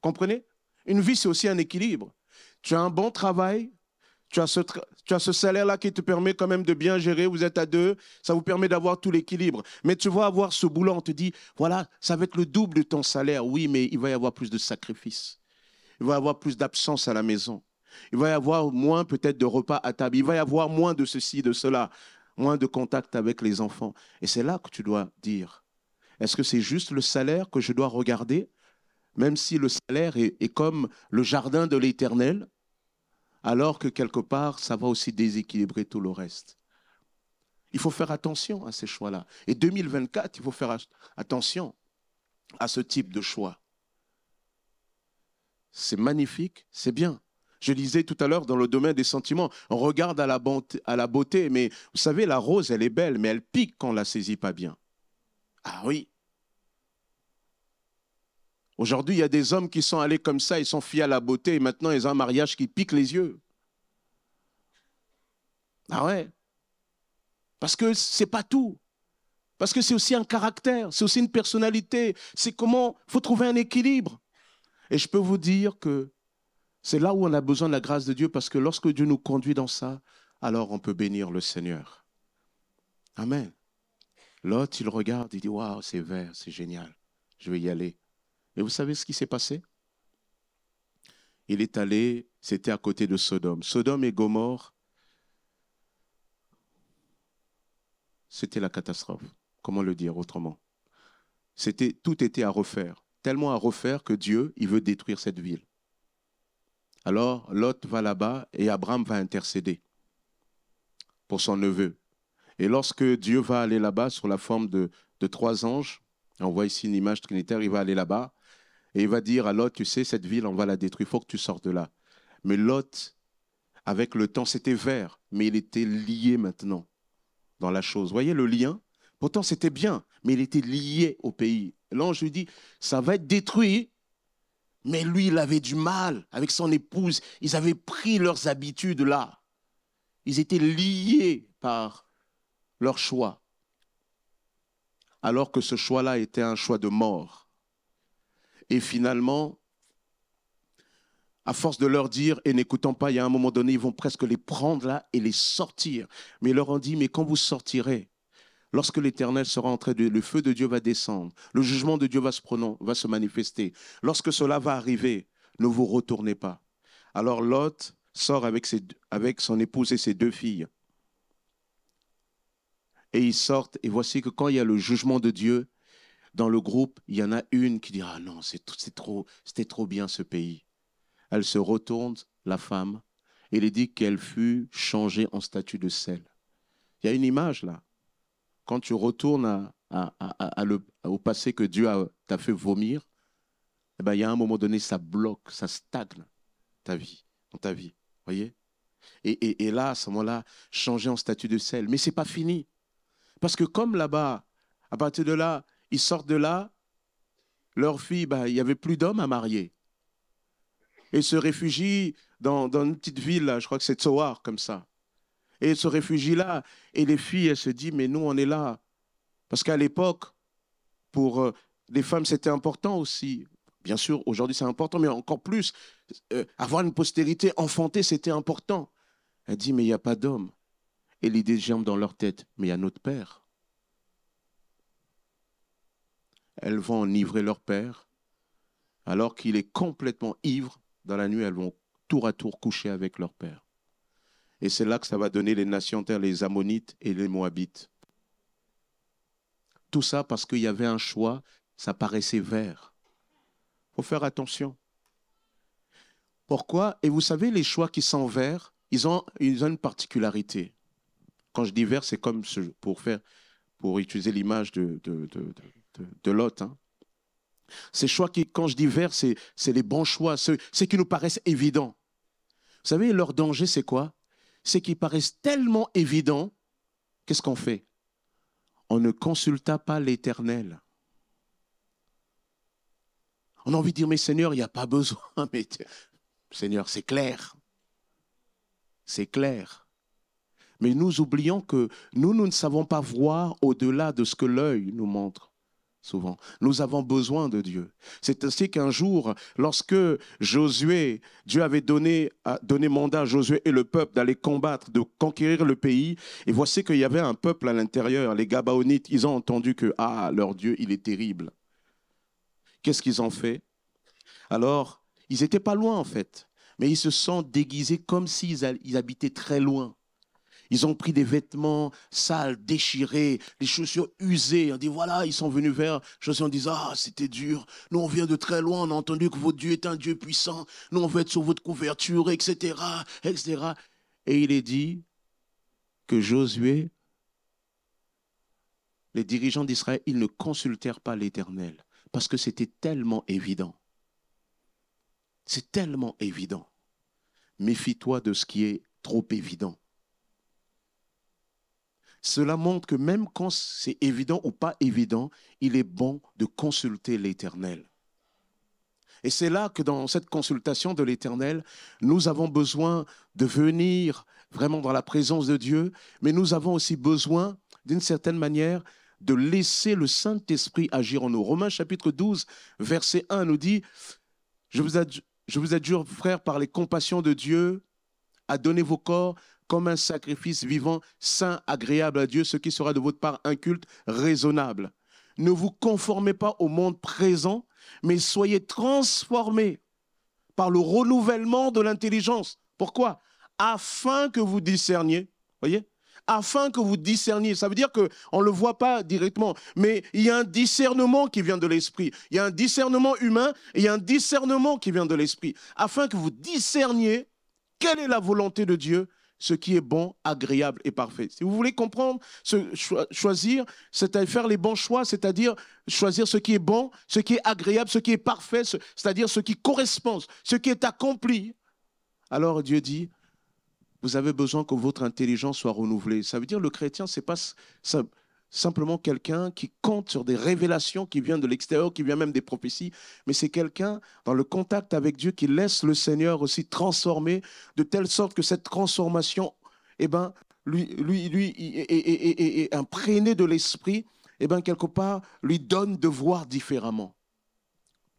Comprenez? Une vie, c'est aussi un équilibre. Tu as un bon travail, tu as ce salaire-là qui te permet quand même de bien gérer, vous êtes à deux, ça vous permet d'avoir tout l'équilibre. Mais tu vas avoir ce boulot, on te dit, voilà, ça va être le double de ton salaire. Oui, mais il va y avoir plus de sacrifices. Il va y avoir plus d'absence à la maison. Il va y avoir moins peut-être de repas à table. Il va y avoir moins de ceci, de cela. moins de contact avec les enfants. Et c'est là que tu dois dire, est-ce que c'est juste le salaire que je dois regarder, même si le salaire est comme le jardin de l'Éternel, alors que quelque part, ça va aussi déséquilibrer tout le reste. Il faut faire attention à ces choix-là. Et 2024, il faut faire attention à ce type de choix. C'est magnifique, c'est bien. Je disais tout à l'heure dans le domaine des sentiments, on regarde à la beauté, mais vous savez, la rose, elle est belle, mais elle pique quand on ne la saisit pas bien. Ah oui. Aujourd'hui, il y a des hommes qui sont allés comme ça, ils sont fiers à la beauté, et maintenant ils ont un mariage qui pique les yeux. Ah ouais. Parce que ce n'est pas tout. Parce que c'est aussi un caractère, c'est aussi une personnalité. C'est comment, il faut trouver un équilibre. Et je peux vous dire que c'est là où on a besoin de la grâce de Dieu, parce que lorsque Dieu nous conduit dans ça, alors on peut bénir le Seigneur. Amen. L'autre, il regarde, il dit, waouh, c'est vert, c'est génial, je vais y aller. Et vous savez ce qui s'est passé? Il est allé, c'était à côté de Sodome. Sodome et Gomorrhe, c'était la catastrophe. Comment le dire autrement? Tout était à refaire. Tellement à refaire que Dieu, il veut détruire cette ville. Alors, Lot va là-bas et Abraham va intercéder pour son neveu. Et lorsque Dieu va aller là-bas sous la forme de 3 anges, on voit ici une image trinitaire, il va aller là-bas et il va dire à Lot, tu sais, cette ville, on va la détruire, il faut que tu sortes de là. Mais Lot, avec le temps, c'était vert, mais il était lié maintenant dans la chose. Vous voyez le lien? Pourtant, c'était bien, mais il était lié au pays. L'ange lui dit, ça va être détruit. Mais lui, il avait du mal avec son épouse. Ils avaient pris leurs habitudes là. Ils étaient liés par leur choix. Alors que ce choix-là était un choix de mort. Et finalement, à force de leur dire, et n'écoutant pas, il y a un moment donné, ils vont presque les prendre là et les sortir. Mais ils leur ont dit, mais quand vous sortirez, lorsque l'Éternel sera entré, le feu de Dieu va descendre, le jugement de Dieu va se manifester. Lorsque cela va arriver, ne vous retournez pas. Alors Lot sort avec son épouse et ses 2 filles. Et ils sortent, et voici que quand il y a le jugement de Dieu, dans le groupe, il y en a une qui dit « Ah non, c'était trop bien ce pays ». Elle se retourne, la femme, et il dit qu'elle fut changée en statue de sel. Il y a une image là. Quand tu retournes au passé que Dieu t'a fait vomir, eh ben, il y a un moment donné, ça bloque, ça stagne dans ta vie. Voyez? Et là, à ce moment-là, changer en statut de sel. Mais ce n'est pas fini. Parce que comme là-bas, à partir de là, ils sortent de là, leur fille, ben, il n'y avait plus d'hommes à marier. Et ils se réfugient dans une petite ville, là, je crois que c'est Tsoar, comme ça. Et ils se réfugient là, et les filles, elles se disent, mais nous, on est là. Parce qu'à l'époque, pour les femmes, c'était important aussi. Bien sûr, aujourd'hui, c'est important, mais encore plus, avoir une postérité enfantée, c'était important. Elle dit, mais il n'y a pas d'homme. Et l'idée germe dans leur tête, mais il y a notre père. Elles vont enivrer leur père, alors qu'il est complètement ivre. Dans la nuit, elles vont tour à tour coucher avec leur père. Et c'est là que ça va donner les nations terres, les Ammonites et les Moabites. Tout ça parce qu'il y avait un choix, ça paraissait vert. Il faut faire attention. Pourquoi? Et vous savez, les choix qui sont verts, ils ont une particularité. Quand je dis vert, c'est comme pour utiliser l'image de Lot. Hein. Ces choix qui, quand je dis vert, c'est les bons choix, ceux qui nous paraissent évidents. Vous savez, leur danger, c'est quoi? C'est qu'ils paraissent tellement évidents, qu'est-ce qu'on fait? On ne consulta pas l'Éternel. On a envie de dire, mais Seigneur, il n'y a pas besoin. Mais Seigneur, c'est clair. C'est clair. Mais nous oublions que nous ne savons pas voir au-delà de ce que l'œil nous montre. Souvent. Nous avons besoin de Dieu. C'est ainsi qu'un jour, lorsque Josué, Dieu avait donné mandat à Josué et le peuple d'aller combattre, de conquérir le pays, et voici qu'il y avait un peuple à l'intérieur, les Gabaonites, ils ont entendu que, leur Dieu, il est terrible. Qu'est-ce qu'ils ont fait? Alors, ils n'étaient pas loin en fait, mais ils se sont déguisés comme s'ils habitaient très loin. Ils ont pris des vêtements sales, déchirés, les chaussures usées. On dit, voilà, ils sont venus vers Josué en disant, ah, c'était dur. Nous, on vient de très loin, on a entendu que votre Dieu est un Dieu puissant. Nous, on veut être sur votre couverture, etc., etc. Et il est dit que Josué, les dirigeants d'Israël, ils ne consultèrent pas l'Éternel parce que c'était tellement évident. C'est tellement évident. Méfie-toi de ce qui est trop évident. Cela montre que même quand c'est évident ou pas évident, il est bon de consulter l'Éternel. Et c'est là que dans cette consultation de l'Éternel, nous avons besoin de venir vraiment dans la présence de Dieu, mais nous avons aussi besoin, d'une certaine manière, de laisser le Saint-Esprit agir en nous. Romains chapitre 12, verset 1 nous dit, je vous adjure, frères, par les compassions de Dieu, à donner vos corps comme un sacrifice vivant, saint, agréable à Dieu, ce qui sera de votre part un culte raisonnable. Ne vous conformez pas au monde présent, mais soyez transformés par le renouvellement de l'intelligence. Pourquoi? Afin que vous discerniez, voyez? Afin que vous discerniez. Ça veut dire qu'on ne le voit pas directement, mais il y a un discernement qui vient de l'esprit. Il y a un discernement humain et il y a un discernement qui vient de l'esprit. Afin que vous discerniez quelle est la volonté de Dieu, ce qui est bon, agréable et parfait. Si vous voulez comprendre, choisir, c'est-à-dire faire les bons choix, c'est-à-dire choisir ce qui est bon, ce qui est agréable, ce qui est parfait, c'est-à-dire ce qui correspond, ce qui est accompli. Alors Dieu dit, vous avez besoin que votre intelligence soit renouvelée. Ça veut dire le chrétien, ce n'est pas simplement quelqu'un qui compte sur des révélations qui viennent de l'extérieur, qui viennent même des prophéties, mais c'est quelqu'un dans le contact avec Dieu qui laisse le Seigneur aussi transformer, de telle sorte que cette transformation, lui est imprégné de l'esprit, quelque part, lui donne de voir différemment.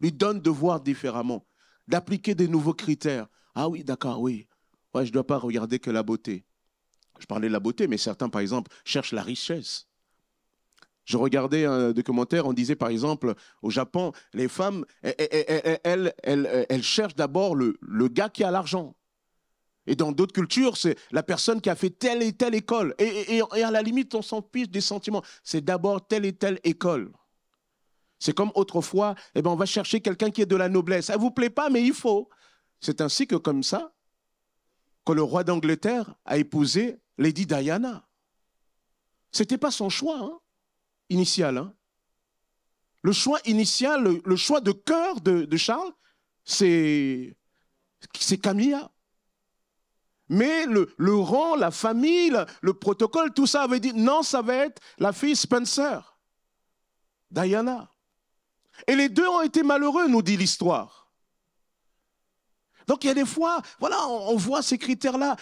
Lui donne de voir différemment, d'appliquer des nouveaux critères. Ah oui, d'accord, oui. Ouais, je ne dois pas regarder que la beauté. Je parlais de la beauté, mais certains, par exemple, cherchent la richesse. Je regardais un documentaire, on disait par exemple, au Japon, les femmes, elles cherchent d'abord le gars qui a l'argent. Et dans d'autres cultures, c'est la personne qui a fait telle et telle école. Et à la limite, on s'en fiche des sentiments. C'est d'abord telle et telle école. C'est comme autrefois, on va chercher quelqu'un qui est de la noblesse. Ça ne vous plaît pas, mais il faut. C'est ainsi que comme ça, que le roi d'Angleterre a épousé Lady Diana. Ce n'était pas son choix, hein, initial. Hein. Le choix initial, le choix de cœur de Charles, c'est Camilla. Mais le rang, la famille, le protocole, tout ça avait dit non, ça va être la fille Spencer, Diana. Et les deux ont été malheureux, nous dit l'histoire. Donc il y a des fois, voilà, on voit ces critères-là.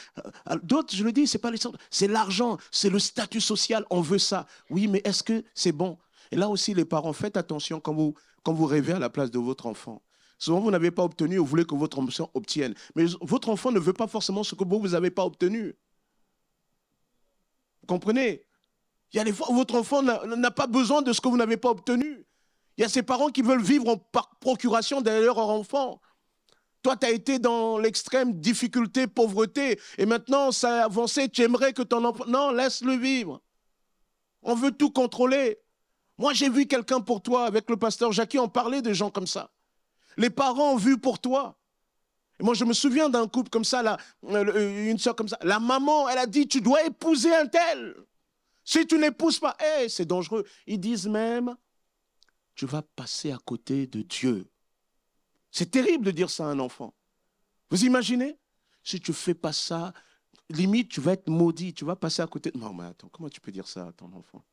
D'autres, je le dis, c'est pas l'histoire, c'est l'argent, c'est le statut social, on veut ça. Oui, mais est-ce que c'est bon? Et là aussi, les parents, faites attention quand vous rêvez à la place de votre enfant. Souvent, vous n'avez pas obtenu, vous voulez que votre enfant obtienne. Mais votre enfant ne veut pas forcément ce que vous n'avez pas obtenu. Vous comprenez? Il y a des fois où votre enfant n'a pas besoin de ce que vous n'avez pas obtenu. Il y a ces parents qui veulent vivre par procuration derrière leur enfant. Toi, tu as été dans l'extrême difficulté, pauvreté, et maintenant, ça a avancé, tu aimerais que ton enfant... Non, laisse-le vivre. On veut tout contrôler. Moi, j'ai vu quelqu'un pour toi, avec le pasteur Jackie, on parlait de gens comme ça. Les parents ont vu pour toi. Et moi, je me souviens d'un couple comme ça, là, une soeur comme ça. La maman, elle a dit, tu dois épouser un tel. Si tu n'épouses pas, c'est dangereux. Ils disent même, tu vas passer à côté de Dieu. C'est terrible de dire ça à un enfant. Vous imaginez? Si tu ne fais pas ça, limite, tu vas être maudit, tu vas passer à côté. Non, mais attends, comment tu peux dire ça à ton enfant?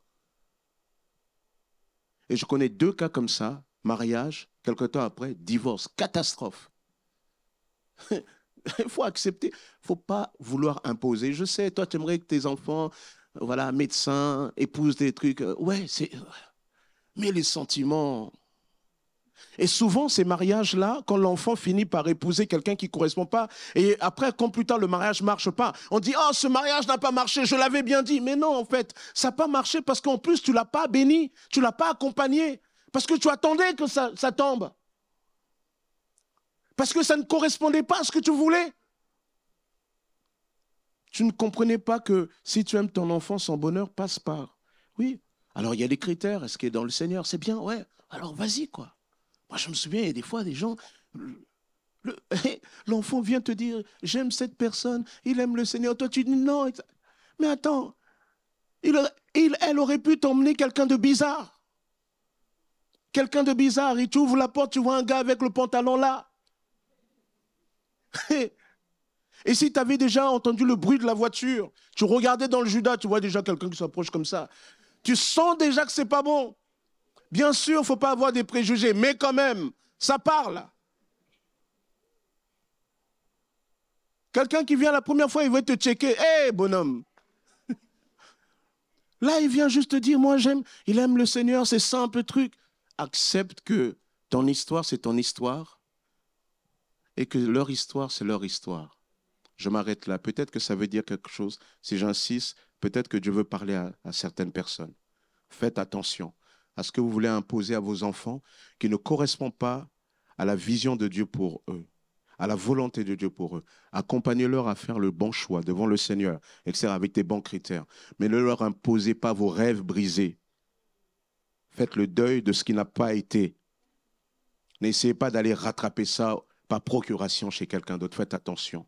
Et je connais 2 cas comme ça, mariage, quelque temps après, divorce, catastrophe. Il faut accepter, il ne faut pas vouloir imposer. Je sais, toi, tu aimerais que tes enfants, voilà, médecins, épousent des trucs. Ouais, c'est... Mais les sentiments... Et souvent, ces mariages-là, quand l'enfant finit par épouser quelqu'un qui ne correspond pas, et après, quand plus tard le mariage ne marche pas, on dit « Oh, ce mariage n'a pas marché, je l'avais bien dit. » Mais non, en fait, ça n'a pas marché parce qu'en plus, tu ne l'as pas béni, tu ne l'as pas accompagné, parce que tu attendais que ça tombe. Parce que ça ne correspondait pas à ce que tu voulais. Tu ne comprenais pas que si tu aimes ton enfant, son bonheur passe par. Oui. Alors, il y a des critères. Est-ce qu'il est dans le Seigneur? C'est bien, ouais. Alors, vas-y, quoi. Moi, je me souviens, il y a des fois, des gens... L'enfant vient te dire, j'aime cette personne, il aime le Seigneur. Toi, tu dis non. Mais attends, elle aurait pu t'emmener quelqu'un de bizarre. Quelqu'un de bizarre. Et tu ouvres la porte, tu vois un gars avec le pantalon là. Et si tu avais déjà entendu le bruit de la voiture, tu regardais dans le Judas, tu vois déjà quelqu'un qui s'approche comme ça. Tu sens déjà que c'est pas bon. Bien sûr, il ne faut pas avoir des préjugés, mais quand même, ça parle. Quelqu'un qui vient la première fois, il veut te checker. Hé, bonhomme. Là, il vient juste te dire, moi j'aime, il aime le Seigneur, c'est simple truc. Accepte que ton histoire, c'est ton histoire et que leur histoire, c'est leur histoire. Je m'arrête là. Peut-être que ça veut dire quelque chose. Si j'insiste, peut-être que Dieu veut parler à certaines personnes. Faites attention à ce que vous voulez imposer à vos enfants qui ne correspond pas à la vision de Dieu pour eux, à la volonté de Dieu pour eux. Accompagnez-leur à faire le bon choix devant le Seigneur, etc., avec des bons critères. Mais ne leur imposez pas vos rêves brisés. Faites le deuil de ce qui n'a pas été. N'essayez pas d'aller rattraper ça par procuration chez quelqu'un d'autre. Faites attention.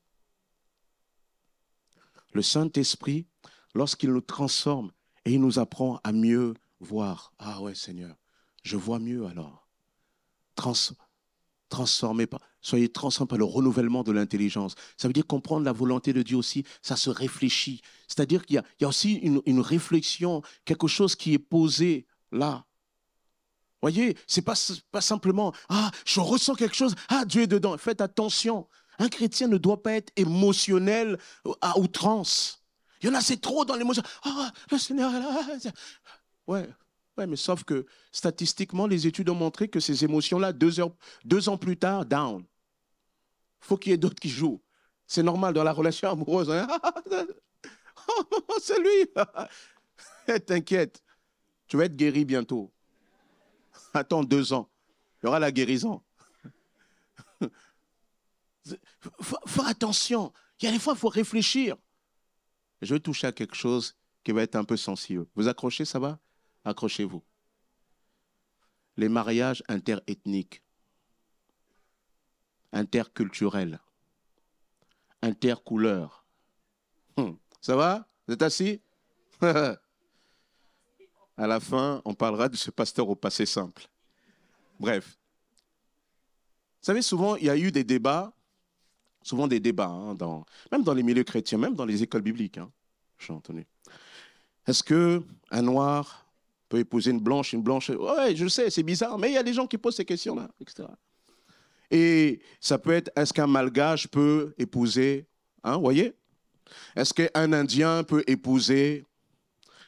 Le Saint-Esprit, lorsqu'il nous transforme et il nous apprend à mieux voir. Ah ouais, Seigneur, je vois mieux alors. Soyez transformés par le renouvellement de l'intelligence. Ça veut dire comprendre la volonté de Dieu aussi, ça se réfléchit. C'est-à-dire qu'il y a aussi une réflexion, quelque chose qui est posé là. Voyez, ce n'est pas simplement « Ah, je ressens quelque chose, ah, Dieu est dedans ». Faites attention. Un chrétien ne doit pas être émotionnel à outrance. Il y en a, c'est trop dans l'émotion. « Ah, le Seigneur est là ». Ouais, mais sauf que statistiquement, les études ont montré que ces émotions-là, 2 ans plus tard, down. Il faut qu'il y ait d'autres qui jouent. C'est normal dans la relation amoureuse. Hein? Oh, c'est lui. T'inquiète, tu vas être guéri bientôt. Attends 2 ans, il y aura la guérison. Faut attention. Il y a des fois, il faut réfléchir. Je vais toucher à quelque chose qui va être un peu sensible. Vous accrochez, ça va? Accrochez-vous. Les mariages interethniques, interculturels, intercouleurs. Ça va? Vous êtes assis? À la fin, on parlera de ce pasteur au passé simple. Bref. Vous savez, souvent, il y a eu des débats, hein, même dans les milieux chrétiens, même dans les écoles bibliques. Hein, j'ai entendu. Est-ce qu'un noir peut épouser une blanche? Oui, je sais, c'est bizarre, mais il y a des gens qui posent ces questions-là, etc. Et ça peut être, est-ce qu'un malgache peut épouser, hein, voyez? Est-ce qu'un Indien peut épouser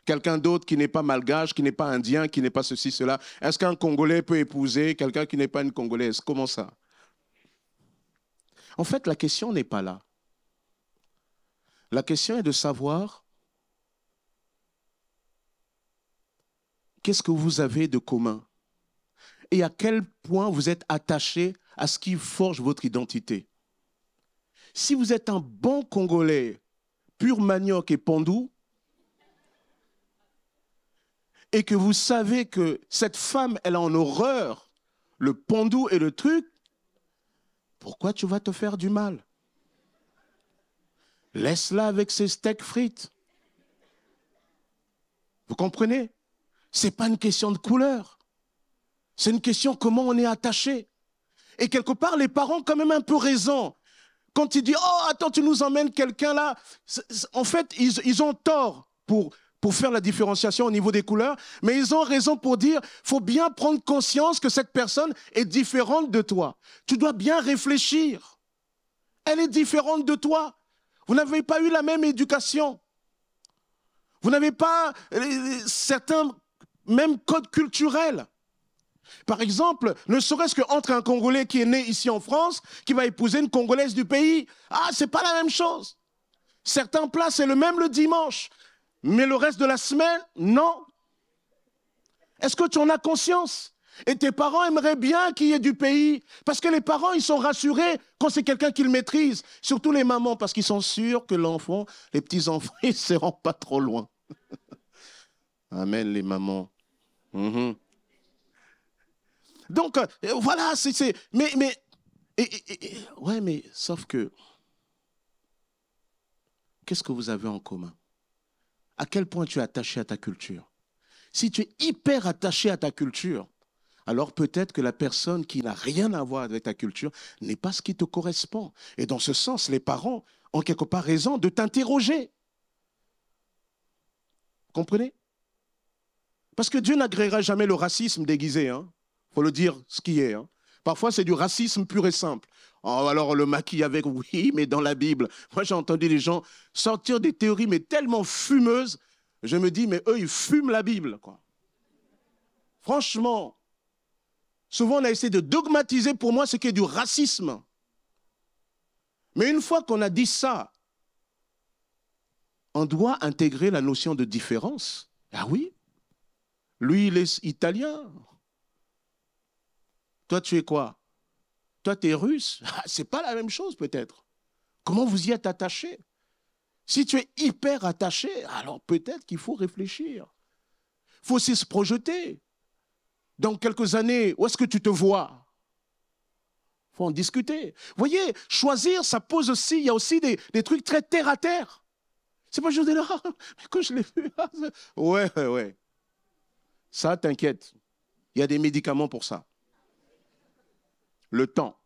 quelqu'un d'autre qui n'est pas malgache, qui n'est pas indien, qui n'est pas ceci, cela? Est-ce qu'un Congolais peut épouser quelqu'un qui n'est pas une Congolaise? Comment ça? En fait, la question n'est pas là. La question est de savoir qu'est-ce que vous avez de commun et à quel point vous êtes attaché à ce qui forge votre identité. Si vous êtes un bon Congolais, pur manioc et pandou, et que vous savez que cette femme, elle a en horreur le pandou et le truc, pourquoi tu vas te faire du mal? Laisse-la avec ses steaks frites. Vous comprenez? Ce n'est pas une question de couleur. C'est une question de comment on est attaché. Et quelque part, les parents ont quand même un peu raison. Quand ils disent « Oh, attends, tu nous emmènes quelqu'un là », en fait, ils ont tort pour faire la différenciation au niveau des couleurs, mais ils ont raison pour dire « Il faut bien prendre conscience que cette personne est différente de toi. Tu dois bien réfléchir. Elle est différente de toi. Vous n'avez pas eu la même éducation. Vous n'avez pas certains mêmes codes culturels. Par exemple, ne serait-ce qu'entre un Congolais qui est né ici en France, qui va épouser une Congolaise du pays. Ah, c'est pas la même chose. Certains plats, c'est le même le dimanche. Mais le reste de la semaine, non. Est-ce que tu en as conscience? Et tes parents aimeraient bien qu'il y ait du pays. Parce que les parents, ils sont rassurés quand c'est quelqu'un qu'ils maîtrisent. Surtout les mamans, parce qu'ils sont sûrs que l'enfant, les petits-enfants, ils ne se rendent pas trop loin. Amen, les mamans. Mm-hmm. Donc, voilà, ouais, mais sauf que, qu'est-ce que vous avez en commun? À quel point tu es attaché à ta culture? Si tu es hyper attaché à ta culture, alors peut-être que la personne qui n'a rien à voir avec ta culture n'est pas ce qui te correspond. Et dans ce sens, les parents ont quelque part raison de t'interroger. Comprenez? Parce que Dieu n'agréera jamais le racisme déguisé. Il faut le dire ce qui est. Parfois, c'est du racisme pur et simple. Oh, alors, le maquille avec, oui, mais dans la Bible. Moi, j'ai entendu les gens sortir des théories, mais tellement fumeuses. Je me dis, mais eux, ils fument la Bible, quoi. Franchement, souvent, on a essayé de dogmatiser pour moi ce qui est du racisme. Mais une fois qu'on a dit ça, on doit intégrer la notion de différence. Ah oui, lui, il est italien. Toi, tu es quoi? Toi, tu es russe. C'est pas la même chose, peut-être. Comment vous y êtes attaché? Si tu es hyper attaché, alors peut-être qu'il faut réfléchir. Il faut aussi se projeter. Dans quelques années, où est-ce que tu te vois? Il faut en discuter. Vous voyez, choisir, ça pose aussi, il y a aussi des trucs très terre à terre. C'est pas juste de là, mais quand je l'ai vu, ouais. Ça, t'inquiète. Il y a des médicaments pour ça. Le temps,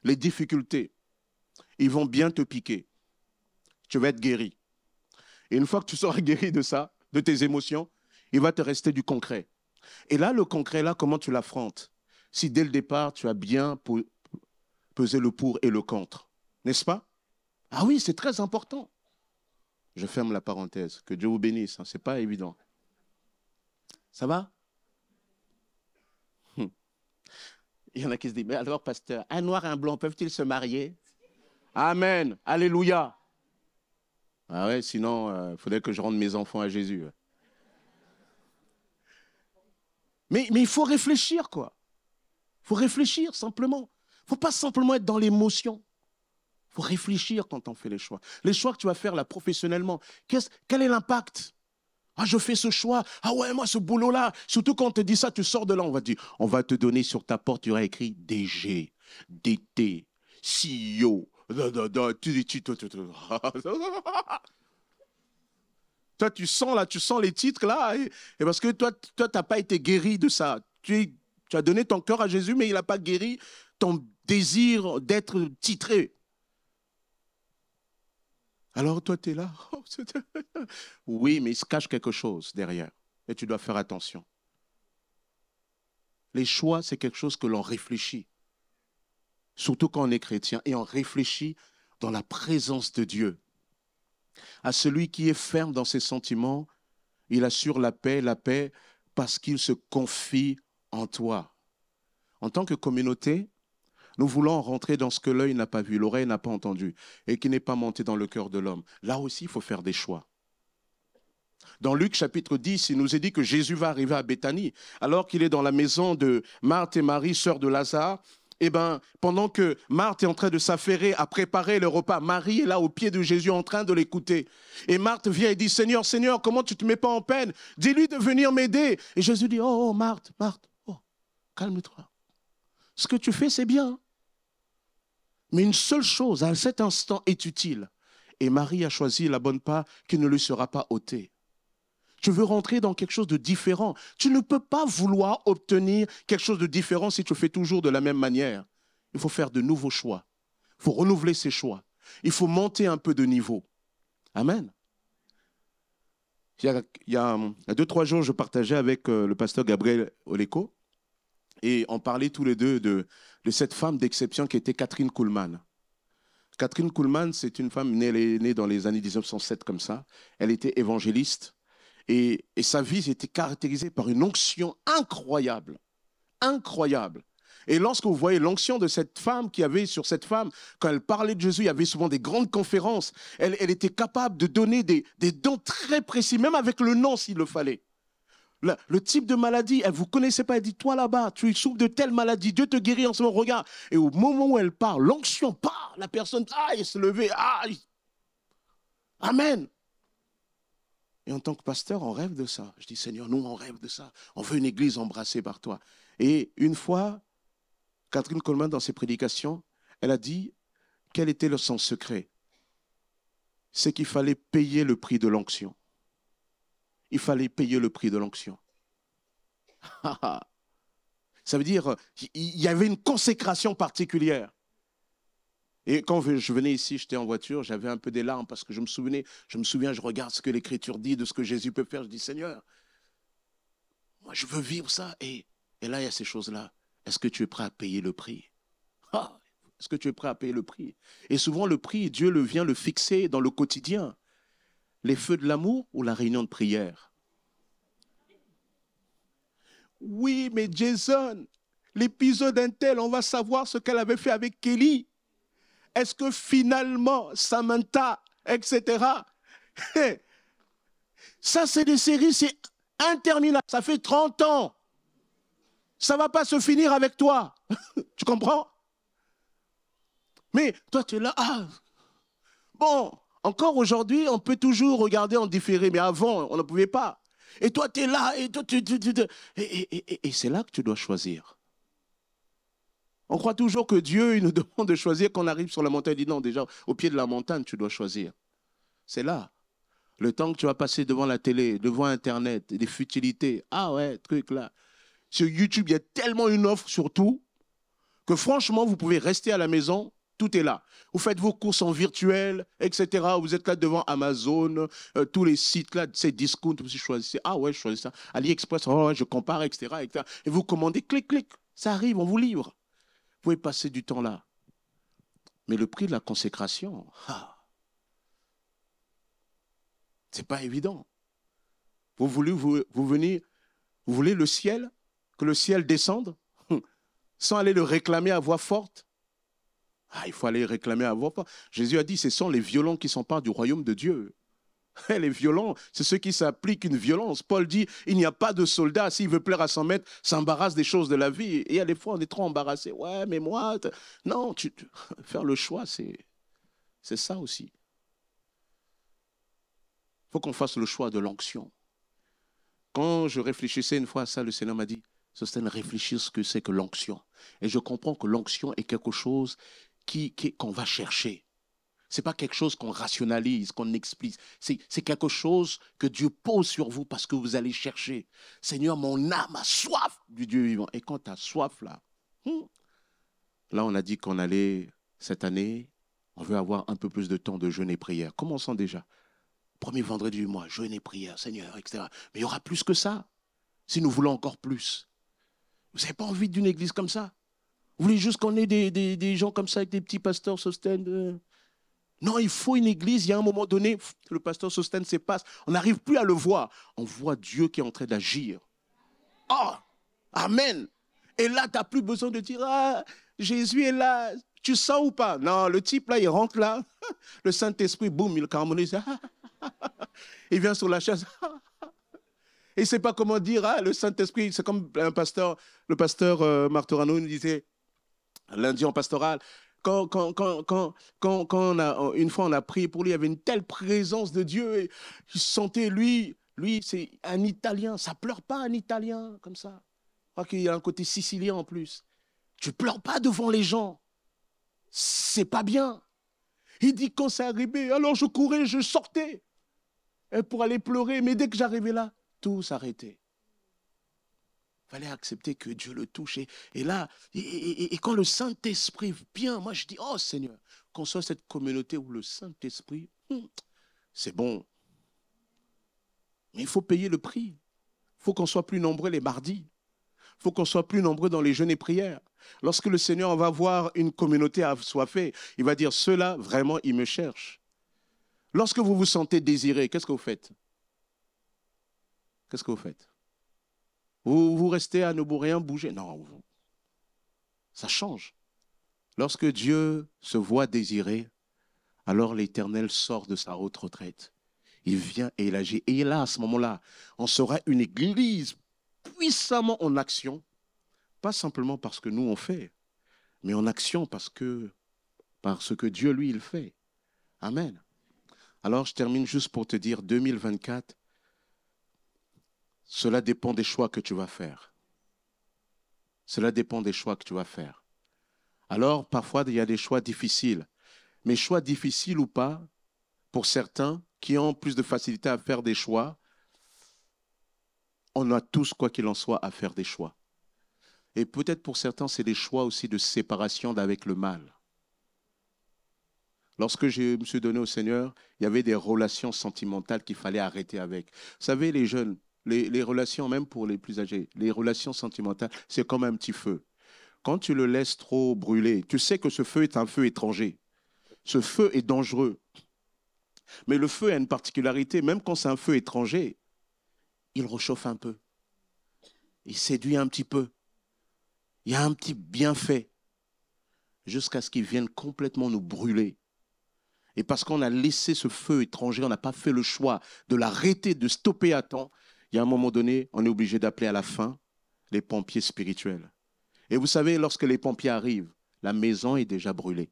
les difficultés, ils vont bien te piquer. Tu vas être guéri. Et une fois que tu seras guéri de ça, de tes émotions, il va te rester du concret. Et là, le concret, là, comment tu l'affrontes? Si dès le départ, tu as bien pesé le pour et le contre. N'est-ce pas? Ah oui, c'est très important. Je ferme la parenthèse. Que Dieu vous bénisse. Ce n'est pas évident. Ça va? Il y en a qui se disent, mais alors, pasteur, un noir et un blanc peuvent-ils se marier? Amen. Alléluia. Ah ouais, sinon, il faudrait que je rende mes enfants à Jésus. Mais il faut réfléchir, quoi. Il faut réfléchir, simplement. Il ne faut pas simplement être dans l'émotion. Il faut réfléchir quand on fait les choix. Les choix que tu vas faire là, professionnellement, quel est l'impact? Ah, je fais ce choix. Ah ouais, moi, ce boulot-là. Surtout quand on te dit ça, tu sors de là, on va te donner sur ta porte, tu auras écrit DG, DT, CEO. Toi, tu sens les titres là, et parce que toi, tu n'as pas été guéri de ça. Tu as donné ton cœur à Jésus, mais il n'a pas guéri ton désir d'être titré. Alors toi, tu es là. Oui, mais il se cache quelque chose derrière. Et tu dois faire attention. Les choix, c'est quelque chose que l'on réfléchit. Surtout quand on est chrétien. Et on réfléchit dans la présence de Dieu. À celui qui est ferme dans ses sentiments, il assure la paix parce qu'il se confie en toi. En tant que communauté, nous voulons rentrer dans ce que l'œil n'a pas vu, l'oreille n'a pas entendu et qui n'est pas monté dans le cœur de l'homme. Là aussi, il faut faire des choix. Dans Luc chapitre 10, il nous est dit que Jésus va arriver à Béthanie alors qu'il est dans la maison de Marthe et Marie, sœurs de Lazare. Eh bien, pendant que Marthe est en train de s'affairer à préparer le repas, Marie est là au pied de Jésus en train de l'écouter. Et Marthe vient et dit, Seigneur, Seigneur, comment tu ne te mets pas en peine? Dis-lui de venir m'aider. Et Jésus dit, oh, Marthe, oh, calme-toi. Ce que tu fais, c'est bien. Mais une seule chose à cet instant est utile. Et Marie a choisi la bonne part qui ne lui sera pas ôtée. Tu veux rentrer dans quelque chose de différent. Tu ne peux pas vouloir obtenir quelque chose de différent si tu fais toujours de la même manière. Il faut faire de nouveaux choix. Il faut renouveler ses choix. Il faut monter un peu de niveau. Amen. Il y a 2-3 jours, je partageais avec le pasteur Gabriel Oleko et on parlait tous les deux de cette femme d'exception qui était Catherine Kuhlman. Catherine Kuhlman, c'est une femme née dans les années 1907 comme ça. Elle était évangéliste. Et sa vie était caractérisée par une onction incroyable. Incroyable. Et lorsque vous voyez l'onction de cette femme qu'il y avait sur cette femme, quand elle parlait de Jésus, il y avait souvent des grandes conférences. Elle était capable de donner des dons très précis, même avec le nom s'il le fallait. le type de maladie, elle ne vous connaissait pas, elle dit, toi là-bas, tu souffres de telle maladie, Dieu te guérit en ce moment, regarde. Et au moment où elle parle, l'onction part, la personne, il se levait, Amen. Et en tant que pasteur, on rêve de ça. Je dis, Seigneur, nous, on rêve de ça. On veut une église embrassée par toi. Et une fois, Catherine Coleman, dans ses prédications, elle a dit, quel était son secret? C'est qu'il fallait payer le prix de l'onction. Il fallait payer le prix de l'onction. Ça veut dire, il y avait une consécration particulière. Et quand je venais ici, j'étais en voiture, j'avais un peu des larmes parce que je me souviens, je regarde ce que l'Écriture dit, de ce que Jésus peut faire. Je dis, Seigneur, moi je veux vivre ça. Et là, il y a ces choses-là. Est-ce que tu es prêt à payer le prix? Est-ce que tu es prêt à payer le prix? Et souvent, le prix, Dieu vient le fixer dans le quotidien. Les feux de l'amour ou la réunion de prière? Oui, mais Jason, l'épisode intel, on va savoir ce qu'elle avait fait avec Kelly. Est-ce que finalement, Samantha, etc. Ça, c'est des séries, c'est interminable. Ça fait 30 ans. Ça ne va pas se finir avec toi. Tu comprends? Mais toi, tu es là. Bon, encore aujourd'hui, on peut toujours regarder en différé, mais avant, on ne pouvait pas. Et toi, tu es là, et toi, et c'est là que tu dois choisir. On croit toujours que Dieu il nous demande de choisir quand on arrive sur la montagne. Il dit non, déjà, au pied de la montagne, tu dois choisir. C'est là. Le temps que tu vas passer devant la télé, devant Internet, des futilités. Truc là. Sur YouTube, il y a tellement une offre sur tout que franchement, vous pouvez rester à la maison. Tout est là. Vous faites vos courses en virtuel, etc. Vous êtes là devant Amazon, tous les sites là, c'est discount. Vous choisissez. Je choisis ça. AliExpress, je compare, etc., Et vous commandez, clic, clic. Ça arrive, on vous livre. Vous pouvez passer du temps là. Mais le prix de la consécration, c'est pas évident. Vous voulez le ciel, que le ciel descende, sans aller le réclamer à voix forte? Il faut aller réclamer à voix forte. Jésus a dit, ce sont les violents qui s'emparent du royaume de Dieu. Les violents, c'est ceux qui s'appliquent une violence. Paul dit, il n'y a pas de soldat, s'il veut plaire à 100 mètres, s'embarrasse des choses de la vie. Et il y a des fois, on est trop embarrassé. Ouais, mais moi, non, faire le choix, c'est ça aussi. Il faut qu'on fasse le choix de l'onction. Quand je réfléchissais une fois à ça, le Seigneur m'a dit, Sostène, réfléchir ce que c'est que l'onction. Et je comprends que l'onction est quelque chose qu'on va chercher. Ce n'est pas quelque chose qu'on rationalise, qu'on explique. C'est quelque chose que Dieu pose sur vous parce que vous allez chercher. Seigneur, mon âme a soif du Dieu vivant. Et quand tu as soif, là, on a dit qu'on allait, cette année, on veut avoir un peu plus de temps de jeûne et prière. Commençons déjà. Premier vendredi du mois, jeûne et prière, Seigneur, etc. Mais il y aura plus que ça, si nous voulons encore plus. Vous n'avez pas envie d'une église comme ça? Vous voulez juste qu'on ait des gens comme ça avec des petits pasteurs Sostène Non, il faut une église. Il y a un moment donné, le pasteur Sostène se passe. On n'arrive plus à le voir. On voit Dieu qui est en train d'agir. Amen. Et là, tu n'as plus besoin de dire, Jésus est là. Tu sens ou pas? Non, le type là, il rentre là. Le Saint-Esprit, boum, il harmonise. Il vient sur la chaise. Et il ne sait pas comment dire, le Saint-Esprit, c'est comme le pasteur Martorano nous disait, lundi en pastoral, quand une fois on a prié pour lui, il y avait une telle présence de Dieu, et il sentait, lui c'est un Italien, ça ne pleure pas un Italien comme ça. Je crois qu'il y a un côté sicilien en plus. Tu ne pleures pas devant les gens, c'est pas bien. Il dit quand c'est arrivé, alors je courais, je sortais pour aller pleurer, mais dès que j'arrivais là, tout s'arrêtait. Il fallait accepter que Dieu le touche. Et là, et quand le Saint-Esprit vient, moi je dis, oh Seigneur, qu'on soit cette communauté où le Saint-Esprit, c'est bon. Mais il faut payer le prix. Il faut qu'on soit plus nombreux les mardis. Il faut qu'on soit plus nombreux dans les jeûnes et prières. Lorsque le Seigneur va voir une communauté assoiffée, il va dire, ceux-là, vraiment, ils me cherchent. Lorsque vous vous sentez désiré, qu'est-ce que vous faites? Qu'est-ce que vous faites? Vous restez à ne rien bouger? Non, ça change. Lorsque Dieu se voit désiré, alors l'Éternel sort de sa haute retraite. il vient et il agit. Et là, à ce moment-là, on sera une église puissamment en action, pas simplement parce que nous on fait, mais en action parce que Dieu, lui, il fait. Amen. Alors, je termine juste pour te dire, 2024, cela dépend des choix que tu vas faire. Cela dépend des choix que tu vas faire. Alors, parfois, il y a des choix difficiles. Mais choix difficiles ou pas, pour certains qui ont plus de facilité à faire des choix, on a tous, quoi qu'il en soit, à faire des choix. Et peut-être pour certains, c'est des choix aussi de séparation d'avec le mal. Lorsque je me suis donné au Seigneur, il y avait des relations sentimentales qu'il fallait arrêter avec. Vous savez, les jeunes, les relations, même pour les plus âgés, les relations sentimentales, c'est comme un petit feu. Quand tu le laisses trop brûler, tu sais que ce feu est un feu étranger. Ce feu est dangereux. Mais le feu a une particularité, même quand c'est un feu étranger, il réchauffe un peu. Il séduit un petit peu. Il y a un petit bienfait jusqu'à ce qu'il vienne complètement nous brûler. Et parce qu'on a laissé ce feu étranger, on n'a pas fait le choix de l'arrêter, de stopper à temps, il y a un moment donné, on est obligé d'appeler à la fin les pompiers spirituels. Et vous savez, lorsque les pompiers arrivent, la maison est déjà brûlée.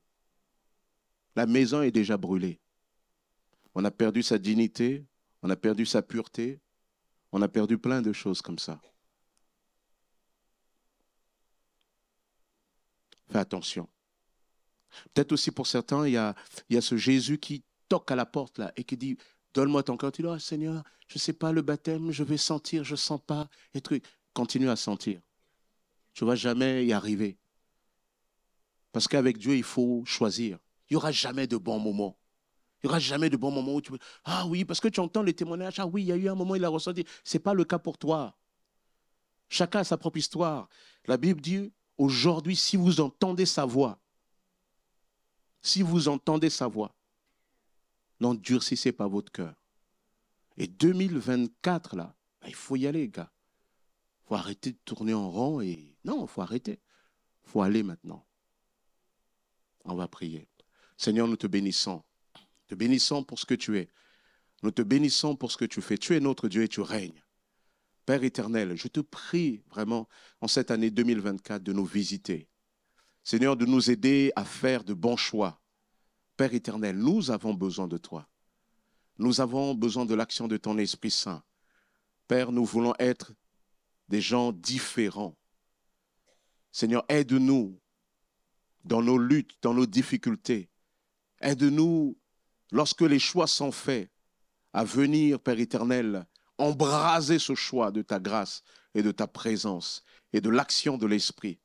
La maison est déjà brûlée. On a perdu sa dignité, on a perdu sa pureté, on a perdu plein de choses comme ça. Fais attention. Peut-être aussi pour certains, il y a ce Jésus qui toque à la porte là et qui dit, donne-moi ton cœur. Tu dis, oh Seigneur, je ne sais pas le baptême, je vais sentir, je ne sens pas. Et truc. Continue à sentir. Tu ne vas jamais y arriver. Parce qu'avec Dieu, il faut choisir. Il n'y aura jamais de bons moments. Il n'y aura jamais de bons moments où tu peux, ah oui, parce que tu entends les témoignages, ah oui, il y a eu un moment où il a ressenti. Ce n'est pas le cas pour toi. Chacun a sa propre histoire. La Bible dit, aujourd'hui, si vous entendez sa voix, n'endurcissez pas votre cœur. Et 2024, là, il faut y aller, les gars. Il faut arrêter de tourner en rond et... Non, il faut arrêter. Il faut aller maintenant. On va prier. Seigneur, nous te bénissons. Te bénissons pour ce que tu es. Nous te bénissons pour ce que tu fais. Tu es notre Dieu et tu règnes. Père éternel, je te prie vraiment en cette année 2024 de nous visiter. Seigneur, de nous aider à faire de bons choix. Père éternel, nous avons besoin de toi. Nous avons besoin de l'action de ton Esprit Saint. Père, nous voulons être des gens différents. Seigneur, aide-nous dans nos luttes, dans nos difficultés. Aide-nous, lorsque les choix sont faits, à venir, Père éternel, embraser ce choix de ta grâce et de ta présence et de l'action de l'Esprit,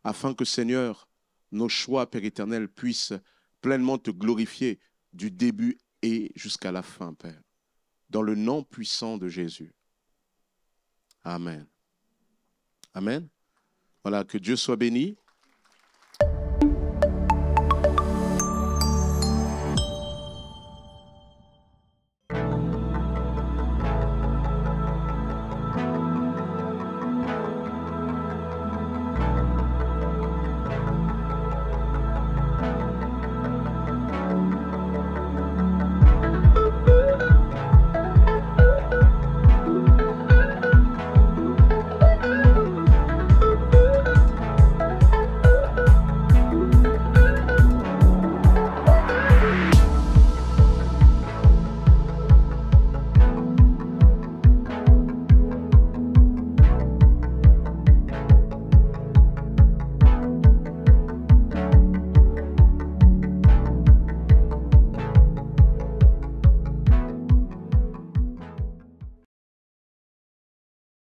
afin que, Seigneur, nos choix, Père éternel, puissent pleinement te glorifier du début et jusqu'à la fin, Père. Dans le nom puissant de Jésus. Amen. Amen. Voilà, que Dieu soit béni.